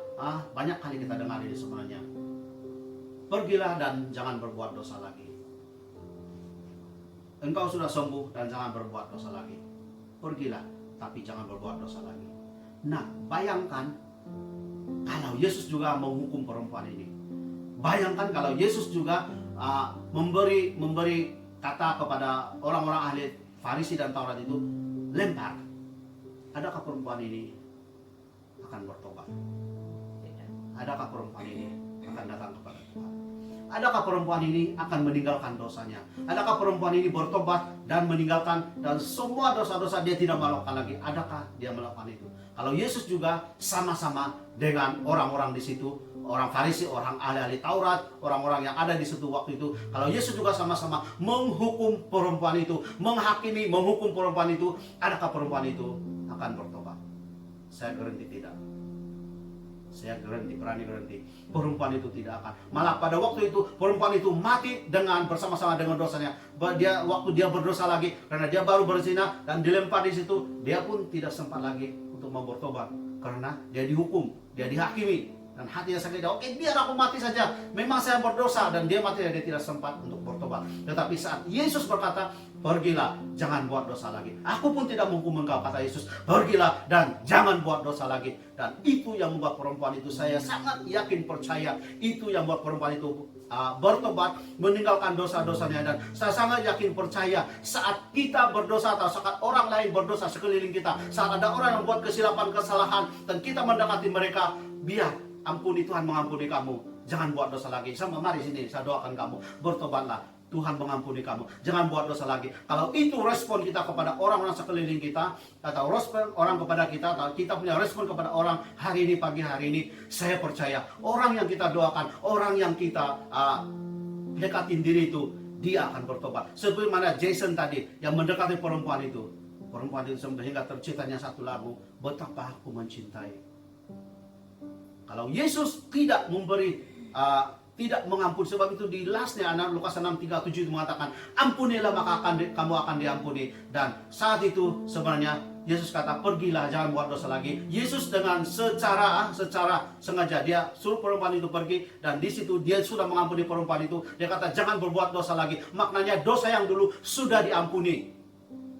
banyak kali kita dengar ini sebenarnya. Pergilah dan jangan berbuat dosa lagi. Engkau sudah sembuh dan jangan berbuat dosa lagi. Pergilah, tapi jangan berbuat dosa lagi. Nah, bayangkan kalau Yesus juga menghukum perempuan ini. Bayangkan kalau Yesus juga memberi kata kepada orang-orang ahli Farisi dan Taurat itu, lempar. Adakah perempuan ini akan bertobat? Adakah perempuan ini akan datang kepada Tuhan? Adakah perempuan ini akan meninggalkan dosanya? Adakah perempuan ini bertobat dan meninggalkan dan semua dosa-dosa dia tidak melakukan lagi? Adakah dia melakukan itu? Kalau Yesus juga sama-sama dengan orang-orang di situ, orang Farisi, orang ahli-ahli Taurat, orang-orang yang ada di situ waktu itu, kalau Yesus juga sama-sama menghukum perempuan itu, menghakimi, menghukum perempuan itu, adakah perempuan itu akan bertobat? Saya garanti tidak. Saya berani garanti, perempuan itu tidak akan. Malah pada waktu itu perempuan itu mati dengan bersama-sama dengan dosanya. Waktu dia berdosa lagi karena dia baru berzina dan dilempar di situ, dia pun tidak sempat lagi untuk mau bertobat karena dia dihukum, dia dihakimi dan hatinya sakit. Oke, biar aku mati saja. Memang saya berdosa dan dia mati dan dia tidak sempat untuk bertobat. Tetapi saat Yesus berkata, pergilah, jangan buat dosa lagi. Aku pun tidak menghukum engkau, kata Yesus. Pergilah dan jangan buat dosa lagi. Dan itu yang membuat perempuan itu, saya sangat yakin percaya, itu yang membuat perempuan itu bertobat, meninggalkan dosa-dosanya. Dan saya sangat yakin percaya, saat kita berdosa atau saat orang lain berdosa sekeliling kita, saat ada orang yang buat kesilapan, kesalahan, dan kita mendekati mereka, biar ampuni, Tuhan mengampuni kamu, jangan buat dosa lagi. Sama, mari sini, saya doakan kamu, bertobatlah, Tuhan mengampuni kamu, jangan buat dosa lagi. Kalau itu respon kita kepada orang-orang sekeliling kita, atau respon orang kepada kita, atau kita punya respon kepada orang hari ini, pagi hari ini, saya percaya orang yang kita doakan, orang yang kita dekatin diri itu, dia akan bertobat. Seperti mana Jason tadi yang mendekati perempuan itu sehingga terciptanya satu lagu, betapa aku mencintai. Kalau Yesus tidak memberi, tidak mengampuni, sebab itu di lastnya Lukas 6:37 itu mengatakan, ampunilah maka kamu akan diampuni. Dan saat itu sebenarnya Yesus kata, pergilah, jangan buat dosa lagi. Yesus dengan secara sengaja dia suruh perempuan itu pergi, dan di situ dia sudah mengampuni perempuan itu. Dia kata, jangan berbuat dosa lagi. Maknanya dosa yang dulu sudah diampuni.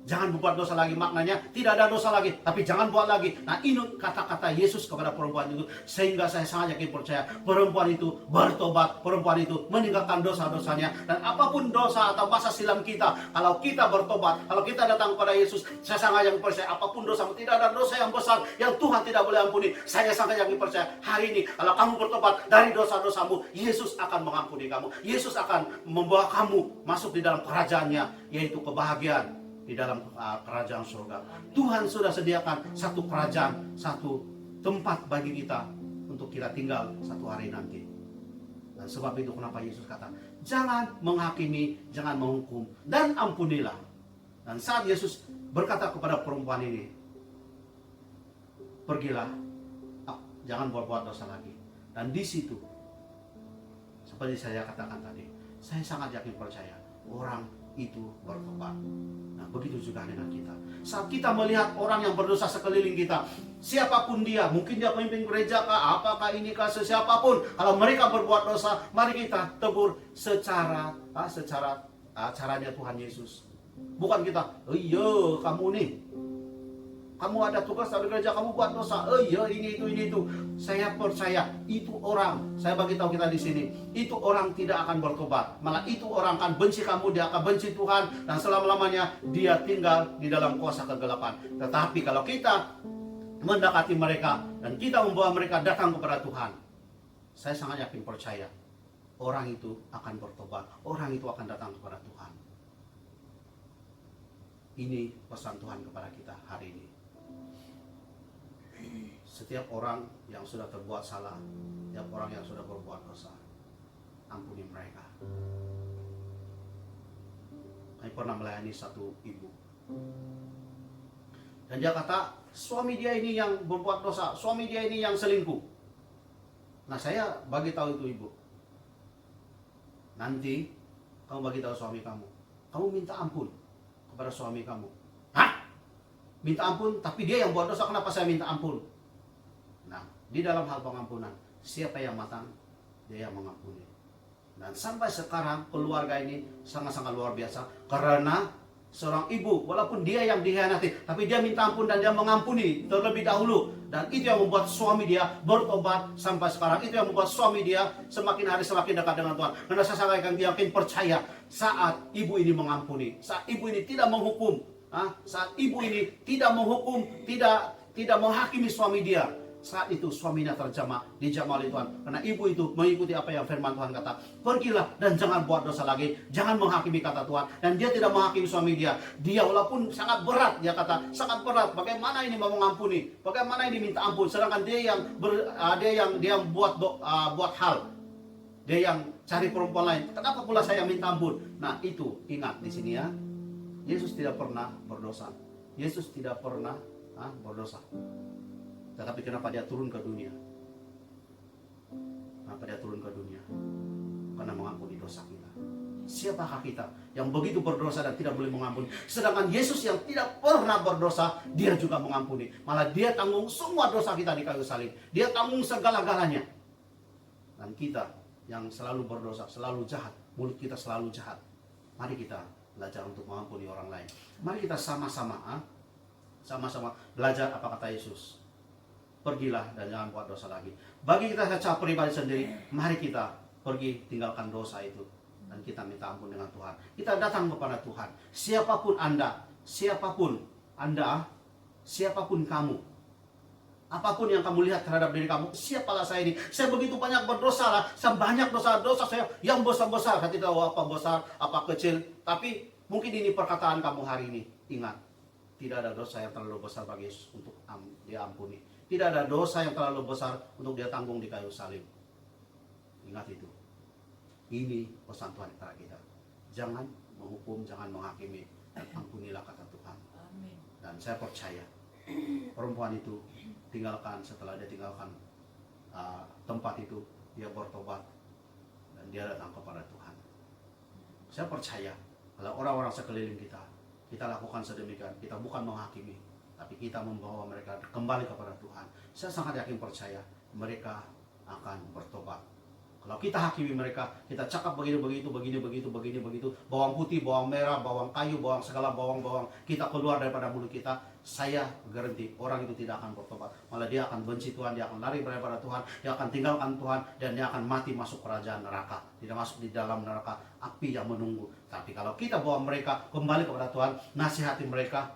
Jangan berbuat dosa lagi, maknanya tidak ada dosa lagi, tapi jangan buat lagi. Nah, ini kata-kata Yesus kepada perempuan itu, sehingga saya sangat yakin percaya perempuan itu bertobat, perempuan itu meninggalkan dosa-dosanya. Dan apapun dosa atau masa silam kita, kalau kita bertobat, kalau kita datang kepada Yesus, saya sangat yakin percaya apapun dosa, tidak ada dosa yang besar yang Tuhan tidak boleh ampuni. Saya sangat yakin percaya hari ini, kalau kamu bertobat dari dosa-dosamu, Yesus akan mengampuni kamu. Yesus akan membawa kamu masuk di dalam kerajaannya, yaitu kebahagiaan di dalam kerajaan surga. Tuhan sudah sediakan satu kerajaan, satu tempat bagi kita untuk kita tinggal satu hari nanti. Dan sebab itu kenapa Yesus kata, jangan menghakimi, jangan menghukum, dan ampunilah. Dan saat Yesus berkata kepada perempuan ini, pergilah, jangan buat dosa lagi. Dan di situ, seperti saya katakan tadi, saya sangat yakin percaya orang itu bertobat. Nah, begitu juga dengan kita. Saat kita melihat orang yang berdosa sekeliling kita, siapapun dia, mungkin dia pemimpin gereja kah, apakah ini kah, siapapun, kalau mereka berbuat dosa, mari kita tegur secara caranya Tuhan Yesus. Bukan kita, oh iya kamu nih, kamu ada tugas dari gereja, kamu buat dosa, oh iya ini itu. Saya percaya itu orang, saya bagi tahu kita di sini, itu orang tidak akan bertobat. Malah itu orang akan benci kamu, dia akan benci Tuhan, dan selama-lamanya dia tinggal di dalam kuasa kegelapan. Tetapi kalau kita mendekati mereka dan kita membawa mereka datang kepada Tuhan, saya sangat yakin percaya orang itu akan bertobat, orang itu akan datang kepada Tuhan. Ini pesan Tuhan kepada kita hari ini. Setiap orang yang sudah terbuat salah, setiap orang yang sudah berbuat dosa, ampuni mereka. Saya pernah melayani satu ibu, dan dia kata suami dia ini yang berbuat dosa, suami dia ini yang selingkuh. Nah, saya bagi tahu itu ibu, nanti kamu bagi tahu suami kamu minta ampun kepada suami kamu. Hah? Minta ampun, tapi dia yang buat dosa, kenapa saya minta ampun? Nah, di dalam hal pengampunan, siapa yang matang, dia yang mengampuni. Dan sampai sekarang keluarga ini sangat-sangat luar biasa, karena seorang ibu, walaupun dia yang dikhianati, tapi dia minta ampun dan dia mengampuni terlebih dahulu. Dan itu yang membuat suami dia bertobat sampai sekarang. Itu yang membuat suami dia semakin hari semakin dekat dengan Tuhan. Karena saya sangat yakin percaya, saat ibu ini mengampuni, saat ibu ini tidak menghukum, saat ibu ini tidak menghukum, tidak menghakimi suami dia, saat itu suaminya dijamah oleh Tuhan. Karena ibu itu mengikuti apa yang firman Tuhan kata, pergilah dan jangan buat dosa lagi, jangan menghakimi, kata Tuhan. Dan dia tidak menghakimi suami dia. Dia walaupun sangat berat, dia kata sangat berat, bagaimana ini mau mengampuni, bagaimana ini minta ampun, sedangkan dia yang buat hal, dia yang cari perempuan lain. Kenapa pula saya minta ampun? Nah, itu ingat di sini ya, Yesus tidak pernah berdosa. Yesus tidak pernah berdosa. Tetapi kenapa dia turun ke dunia? Maka dia turun ke dunia karena mengampuni dosa kita. Siapakah kita yang begitu berdosa dan tidak boleh mengampuni? Sedangkan Yesus yang tidak pernah berdosa, dia juga mengampuni. Malah dia tanggung semua dosa kita di kayu salib. Dia tanggung segala-galanya. Dan kita yang selalu berdosa, selalu jahat, mulut kita selalu jahat. Mari kita belajar untuk mengampuni orang lain. Mari kita sama-sama belajar apa kata Yesus. Pergilah dan jangan buat dosa lagi. Bagi kita secara pribadi sendiri, mari kita pergi tinggalkan dosa itu. Dan kita minta ampun dengan Tuhan. Kita datang kepada Tuhan. Siapapun Anda, siapapun kamu, apapun yang kamu lihat terhadap diri kamu, siapalah saya ini? Saya begitu banyak berdosa lah. Saya banyak dosa saya yang besar-besar. Saya tidak tahu apa besar, apa kecil. Tapi mungkin ini perkataan kamu hari ini. Ingat, tidak ada dosa yang terlalu besar bagi Yesus untuk diampuni. Tidak ada dosa yang terlalu besar untuk dia tanggung di kayu salib. Ingat itu. Ini pesan Tuhan kepada kita. Jangan menghukum, jangan menghakimi. Dan ampunilah kata Tuhan. Amin. Dan saya percaya perempuan itu setelah dia tinggalkan tempat itu, dia bertobat dan dia datang kepada Tuhan. Saya percaya kalau orang-orang sekeliling kita lakukan sedemikian, kita bukan menghakimi, tapi kita membawa mereka kembali kepada Tuhan. Saya sangat yakin percaya mereka akan bertobat. Kalau kita hakimi mereka, kita cakap begini, bawang putih, bawang merah, bawang kayu, bawang segala bawang-bawang kita keluar daripada mulut kita, saya garanti orang itu tidak akan bertobat. Malah dia akan benci Tuhan, dia akan lari daripada Tuhan, dia akan tinggalkan Tuhan, dan dia akan mati masuk kerajaan neraka. Tidak masuk di dalam neraka api yang menunggu. Tapi kalau kita bawa mereka kembali kepada Tuhan, nasihati mereka,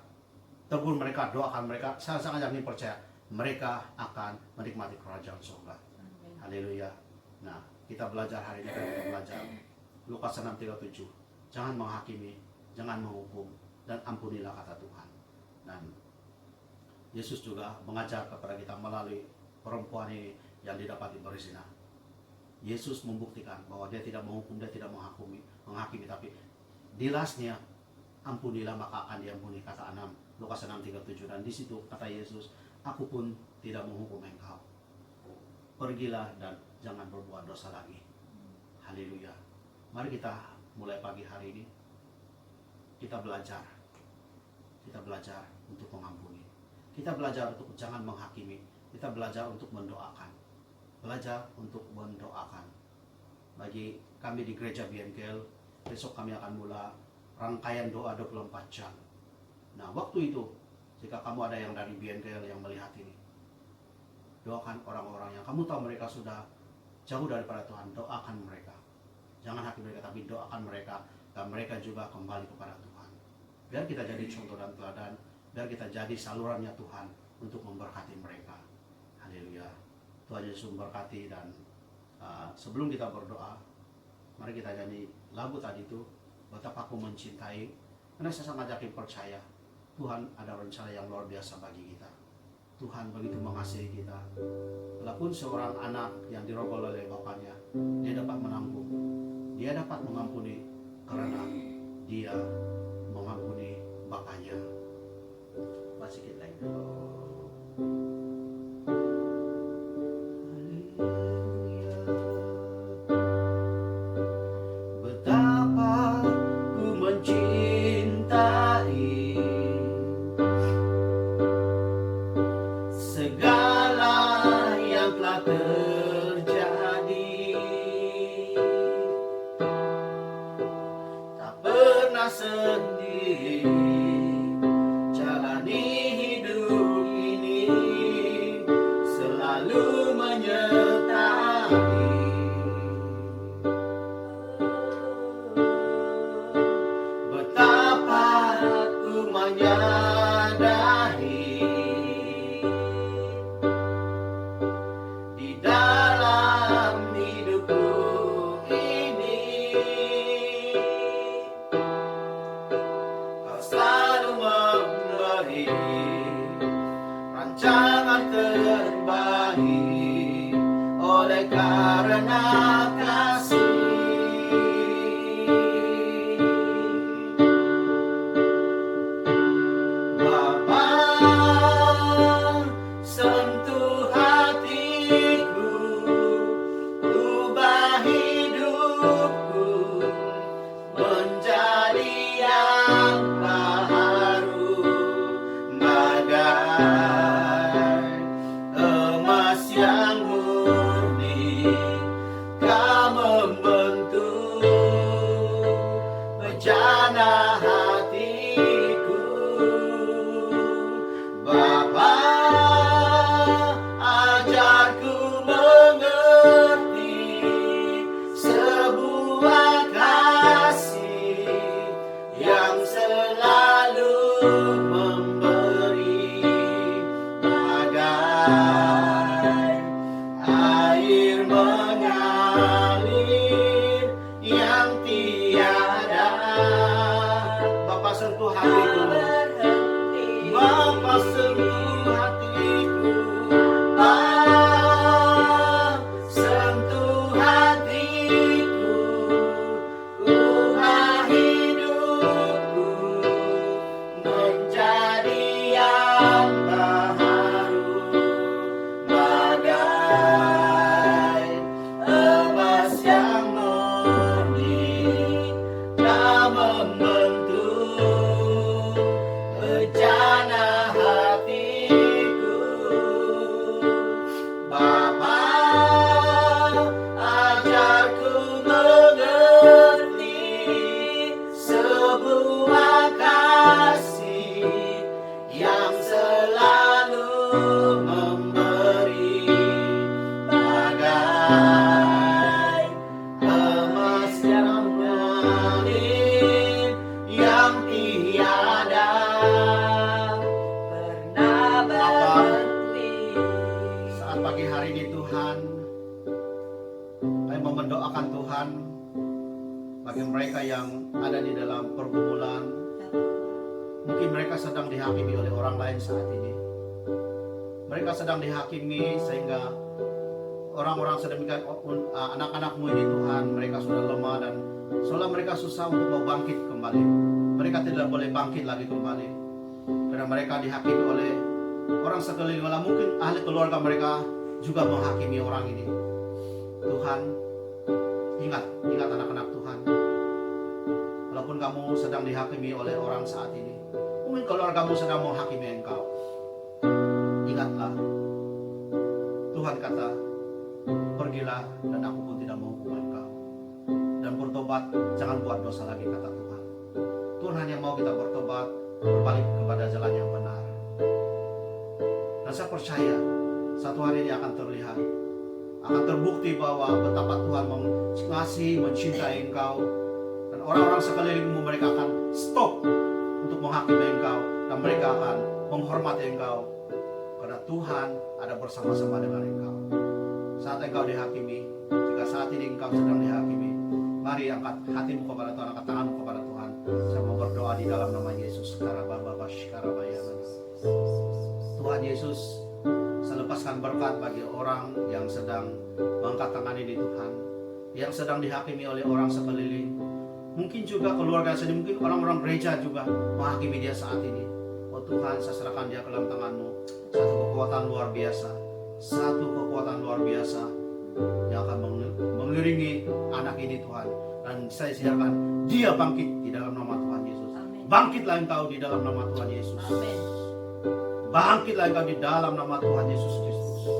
tegur mereka, doakan mereka, saya sangat yakin percaya mereka akan menikmati kerajaan surga. Haleluya. Nah, kita belajar hari ini, kita belajar Lukas 6:37. Jangan menghakimi, jangan menghukum, dan ampunilah kata Tuhan. Dan Yesus juga mengajar kepada kita melalui perempuan ini yang didapati berzina. Yesus membuktikan bahwa dia tidak menghukum, dia tidak menghakimi, tapi di lastnya ampunilah maka akan diampuni, kata 6 Lukas 6:37. Dan di situ kata Yesus, aku pun tidak menghukum engkau. Pergilah dan jangan berbuat dosa lagi. Haleluya. Mari kita mulai pagi hari ini kita belajar untuk mengampuni. Kita belajar untuk jangan menghakimi. Kita belajar untuk mendoakan. Bagi kami di gereja BNKL, besok kami akan mulai rangkaian doa 24 jam. Nah, waktu itu jika kamu ada yang dari BNKL yang melihat ini, doakan orang-orang yang kamu tahu mereka sudah jauh daripada Tuhan, doakan mereka. Jangan hakimi mereka, tapi doakan mereka, dan mereka juga kembali kepada Tuhan. Biar kita jadi contoh dan teladan, biar kita jadi salurannya Tuhan untuk memberkati mereka. Haleluya. Tuhan Yesus memberkati. Dan sebelum kita berdoa, mari kita nyanyi lagu tadi itu, betapa aku mencintai. Karena saya sangat yakin percaya Tuhan ada rencana yang luar biasa bagi kita. Tuhan begitu mengasihi kita. Walaupun seorang anak yang dirogol oleh bapaknya, dia dapat menanggung, dia dapat mengampuni karena dia mengampuni bapaknya. Masih kita itu. Betapa ku mencintai segala yang telah terjadi, tak pernah sendiri jalani hidup ini, selalu menyertai. Betapa ku menyadari di dalam hidupku ini, kau selalu memberi rancangan terbaik oleh karena kasih. Bapa, sentuh hatiku selalu memberi bagai air mengalir yang tiada. Bapa sentuh hatiku, Bapa sentuh hatiku, sentuh hatiku, ubah hidupku menjadi yang baharu, bagai emas yang murni, tak membentuk bejana hatiku. Bapa, ajarku mengerti sebuah kasih yang selalu memberi bagai emas yang mengalir yang tiada Pernah berhenti. Saat pagi hari ini Tuhan, kami mau mendoakan Tuhan bagi mereka yang ada di dalam pergumulan. Mungkin mereka sedang dihakimi oleh orang lain saat ini. Mereka sedang dihakimi sehingga orang-orang sedemikian, anak-anakmu ini Tuhan, mereka sudah lemah dan seolah mereka susah untuk mau bangkit kembali. Mereka tidak boleh bangkit lagi kembali karena mereka dihakimi oleh orang sekeliling. Malah mungkin ahli keluarga mereka juga menghakimi orang ini. Tuhan, ingat anak-anak Tuhan. Walaupun kamu sedang dihakimi oleh orang saat ini, mungkin keluargamu sedang menghakimi engkau. Ingatlah, Tuhan kata, pergilah dan aku pun tidak menghukum engkau. Dan bertobat, jangan buat dosa lagi, kata Tuhan. Tuhan hanya mau kita bertobat, berbalik kepada jalan yang benar. Dan saya percaya, satu hari ini akan terlihat, akan terbukti bahwa betapa Tuhan mengasihi, mencintai engkau. Dan orang-orang sekelilingmu, mereka akan stop untuk menghakimi engkau. Dan mereka akan menghormati engkau. Karena Tuhan ada bersama-sama dengan engkau. Saat engkau dihakimi, jika saat ini engkau sedang dihakimi, mari angkat hatimu kepada Tuhan, angkat tanganmu kepada Tuhan. Saya mau berdoa di dalam nama Yesus. Tuhan Yesus, saya lepaskan berkat bagi orang yang sedang mengangkat tangan ini Tuhan, yang sedang dihakimi oleh orang sekeliling. Mungkin juga keluarga sendiri, mungkin orang-orang gereja juga menghakimi dia saat ini. Oh Tuhan, saya serahkan dia ke dalam tangan-Mu. Satu kekuatan luar biasa, satu kekuatan luar biasa yang akan mengiringi anak ini Tuhan. Dan saya siapkan dia bangkit di dalam nama Tuhan Yesus. Amin. Bangkitlah engkau di dalam nama Tuhan Yesus. Amin. Bangkitlah engkau di dalam nama Tuhan Yesus Kristus.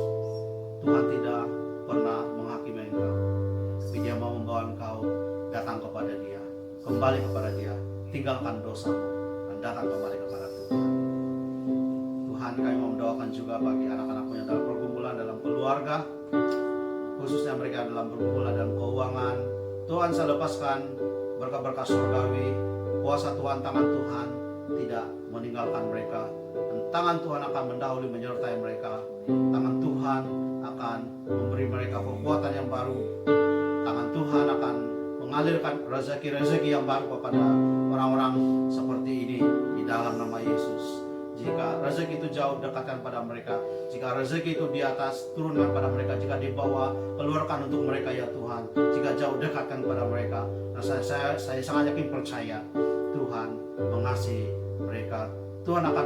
Tuhan tidak pernah menghakimi engkau, tapi Dia mau membawa engkau datang kepada Dia, kembali kepada Dia, tinggalkan dosamu dan datang kembali kepada Tuhan. Tuhan, kami mau mendoakan juga bagi anak-anakmu yang dalam pergumulan dalam keluarga, khususnya mereka dalam pergumulan dalam keuangan. Tuhan, saya lepaskan berkah-berkah surgawi, kuasa Tuhan, tangan Tuhan tidak meninggalkan mereka, dan tangan Tuhan akan mendahului menyertai mereka. Tangan Tuhan akan memberi mereka kekuatan yang baru. Tangan Tuhan akan mengalirkan rezeki-rezeki yang baru kepada orang-orang seperti ini di dalam nama Yesus. Jika rezeki itu jauh, dekatkan pada mereka. Jika rezeki itu di atas, turunkan pada mereka. Jika di bawah, keluarkan untuk mereka ya Tuhan. Jika jauh, dekatkan pada mereka. Nah, saya sangat yakin percaya Tuhan mengasihi mereka. Tuhan akan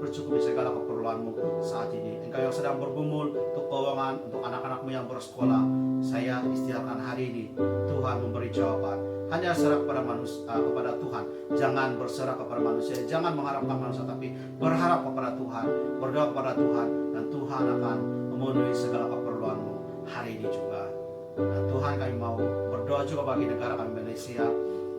mencukupi segala keperluanmu saat ini. Engkau yang sedang bergumul untuk keuangan, untuk anak-anakmu yang bersekolah, saya istiharkan hari ini Tuhan memberi jawaban. Hanya serah kepada manusia, kepada Tuhan. Jangan berserah kepada manusia, jangan mengharapkan manusia, tapi berharap kepada Tuhan, berdoa kepada Tuhan, dan Tuhan akan memenuhi segala keperluanmu hari ini juga. Dan Tuhan, kami mau berdoa juga bagi negara kami Malaysia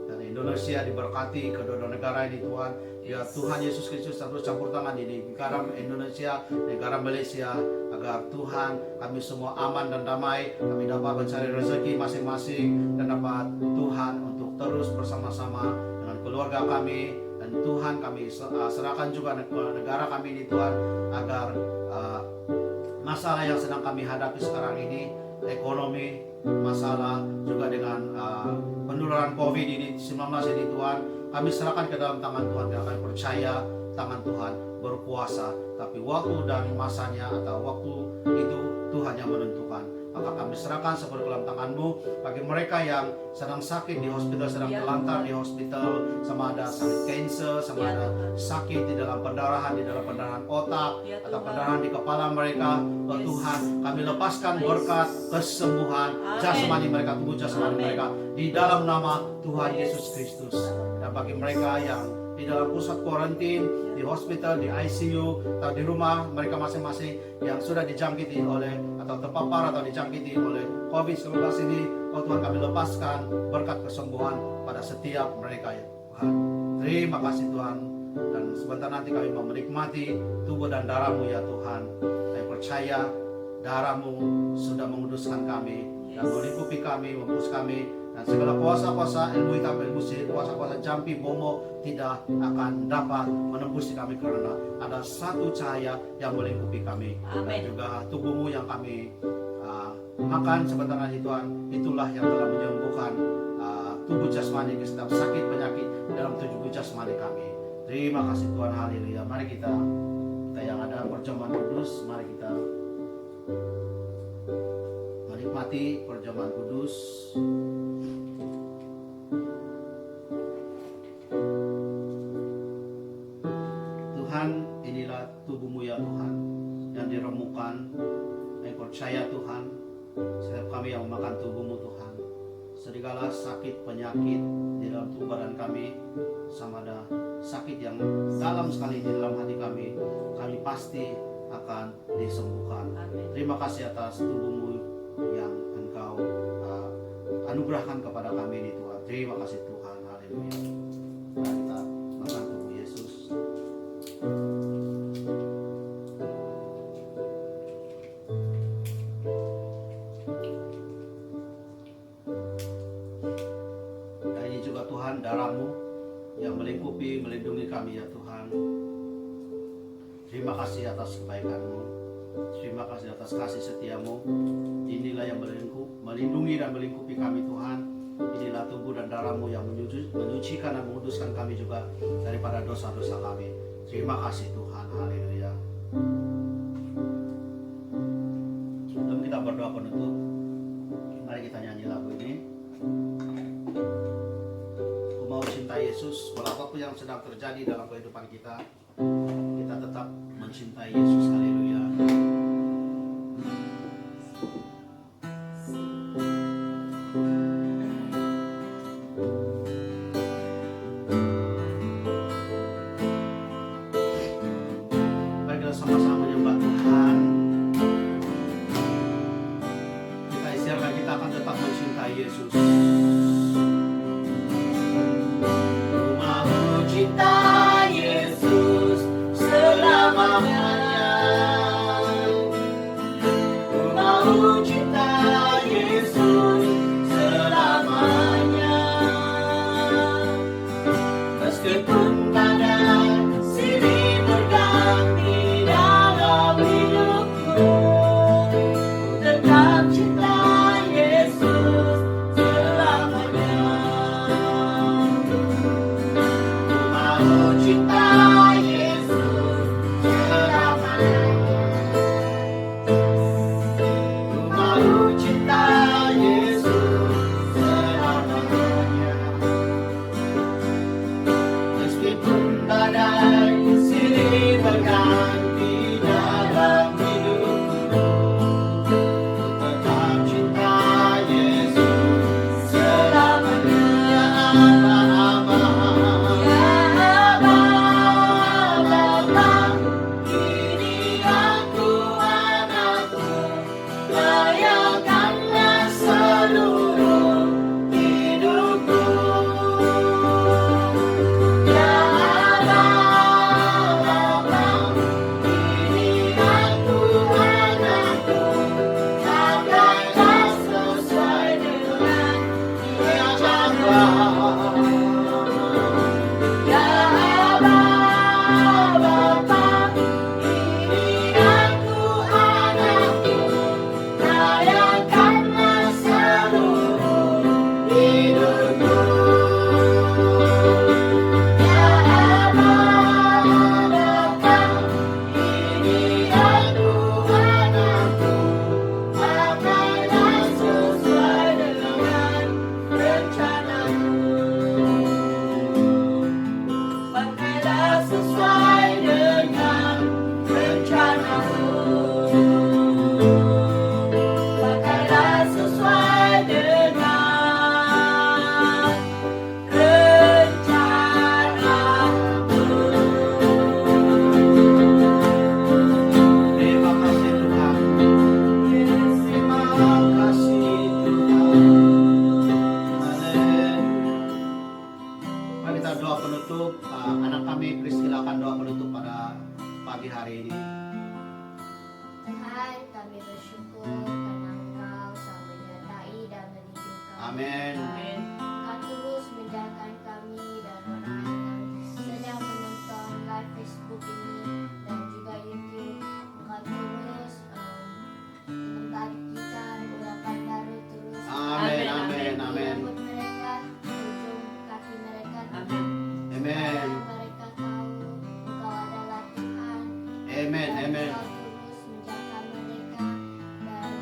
dan Indonesia, diberkati kedua negara ini Tuhan. Ya Tuhan Yesus Kristus, terus campur tangan di negara Indonesia, negara Malaysia, agar Tuhan kami semua aman dan damai, kami dapat mencari rezeki masing-masing, dan dapat Tuhan untuk terus bersama-sama dengan keluarga kami dan Dan Tuhan kami serahkan juga negara kami ini Tuhan, agar masalah yang sedang kami hadapi sekarang ini, ekonomi, masalah juga dengan penularan COVID ini 19 ini Tuhan, kami serahkan ke dalam tangan Tuhan. Kami percaya tangan Tuhan berkuasa, tapi waktu dan masanya atau waktu itu Tuhan yang menentukan. Maka kami serahkan seperti dalam tangan-Mu bagi mereka yang sedang sakit di hospital, sedang terlantar di hospital, sama ada sakit cancer, sama ada sakit di dalam pendarahan otak, atau pendarahan di kepala mereka. Oh Tuhan, kami lepaskan berkat kesembuhan jasmani mereka, tubuh jasmani mereka di dalam nama Tuhan Yesus Kristus. Dan bagi mereka yang di dalam pusat kuarantin, di hospital, di ICU, atau di rumah mereka masing-masing yang sudah dijangkiti oleh atau terpapar atau dijangkiti oleh COVID-19 ini, oh Tuhan, kami lepaskan berkat kesembuhan pada setiap mereka ya Tuhan. Terima kasih Tuhan. Dan sebentar nanti kami mau menikmati tubuh dan darah-Mu ya Tuhan. Kami percaya darah-Mu sudah menguduskan kami dan melingkupi kami, membungkus kami. Dan segala kuasa-kuasa ilmu hitam, ilmu sihir, kuasa-kuasa jampi, bomo tidak akan dapat menembus kami, karena ada satu cahaya yang melingkupi kami. Dan juga tubuh-Mu yang kami makan sebentar lagi Tuhan, itulah yang telah menyembuhkan tubuh jasmani, setiap sakit penyakit dalam tubuh jasmani kami. Terima kasih Tuhan, haleluya. Mari kita yang ada perjamuan kudus, mari kita menikmati perjamuan kudus. Tuhan, inilah tubuh-Mu ya Tuhan yang diremukkan. Kami percaya Tuhan, setiap kami yang memakan tubuh-Mu Tuhan, segala sakit penyakit di dalam tubuh badan kami, sama ada sakit yang dalam sekali di dalam hati kami pasti akan disembuhkan. Terima kasih atas tubuh-Mu yang Engkau anugerahkan kepada kami ini Tuhan. Terima kasih Tuhan, haleluya. Mari kita makan tubuh Yesus. Dan ini juga Tuhan, darah-Mu yang melingkupi, melindungi kami ya Tuhan. Terima kasih atas kebaikan-Mu. Terima kasih atas kasih setia-Mu. Inilah yang melindungi dan melingkupi kami Tuhan. Inilah tubuh dan darah-Mu yang menyucikan dan menguduskan kami juga daripada dosa-dosa kami. Terima kasih Tuhan, haleluya. Sebelum kita berdoa penutup, mari kita nyanyi lagu ini. Aku mau cinta Yesus, walaupun yang sedang terjadi dalam kehidupan kita tetap mencintai Yesus, haleluya. Mari kita sama-sama menyembah Tuhan. Kita istiarkan kita akan tetap mencintai Yesus. Ku mau cinta Yesus selamanya. Ku mau cinta Yesus selamanya. Meskipun badai silih berganti dalam hidupku, ku tetap cinta Yesus selamanya. Ku mau cinta Yesus selamanya. Ku mau cinta Yesus selamanya. Meskipun badai silih berganti dalam hidupku, ku tetap cinta Yesus selamanya. Abba, Abba, sesuai dengan rencanamu. Pakailah sesuai dengan rencanamu. Terima kasih Tuhan. Yes. Terima kasih Tuhan. Haleluya. Mari kita doa penutup. Anak kami Priscilla akan doa penutup pada pagi hari ini. Tuhan, kami bersyukur karena Engkau selalu menyertai dan melindungi kami. Amin. Amin. Engkau terus menjaga kami dan orang-orang yang sedang menonton live Facebook ini dan juga YouTube. Engkau terus membagikan urapan baru terus. Amin. Amin. Amin. Menyambut mereka, ujung kaki mereka. Amin. Amin. Mereka tahu Engkau adalah Tuhan. Amin. Dan Amin. Engkau terus menjaga mereka dan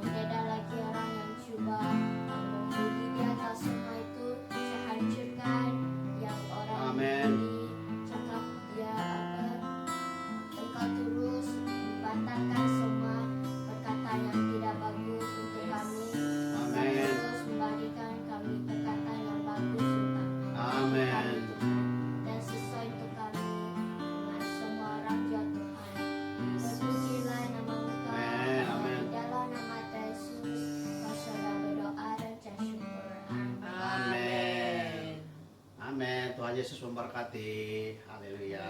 tiada lagi orang yang coba membuli di atas semua itu. Saya hancurkan yang orang Amin. membuli, cakap dia Engkau terus membantahkan semua perkataan yang tidak bagus untuk kami. Engkau Amin. terus membagikan kami perkataan yang bagus untuk Amin. kami, Tuhan. Dan sesuai untuk kami dengan semua rakyat Tuhan. Terpujilah nama Engkau. Amin, amin. Di dalam nama Yesus, kau sudah berdoa dan syukur. Amin. Amin. Amin. Tuhan Yesus memberkati. Haleluya.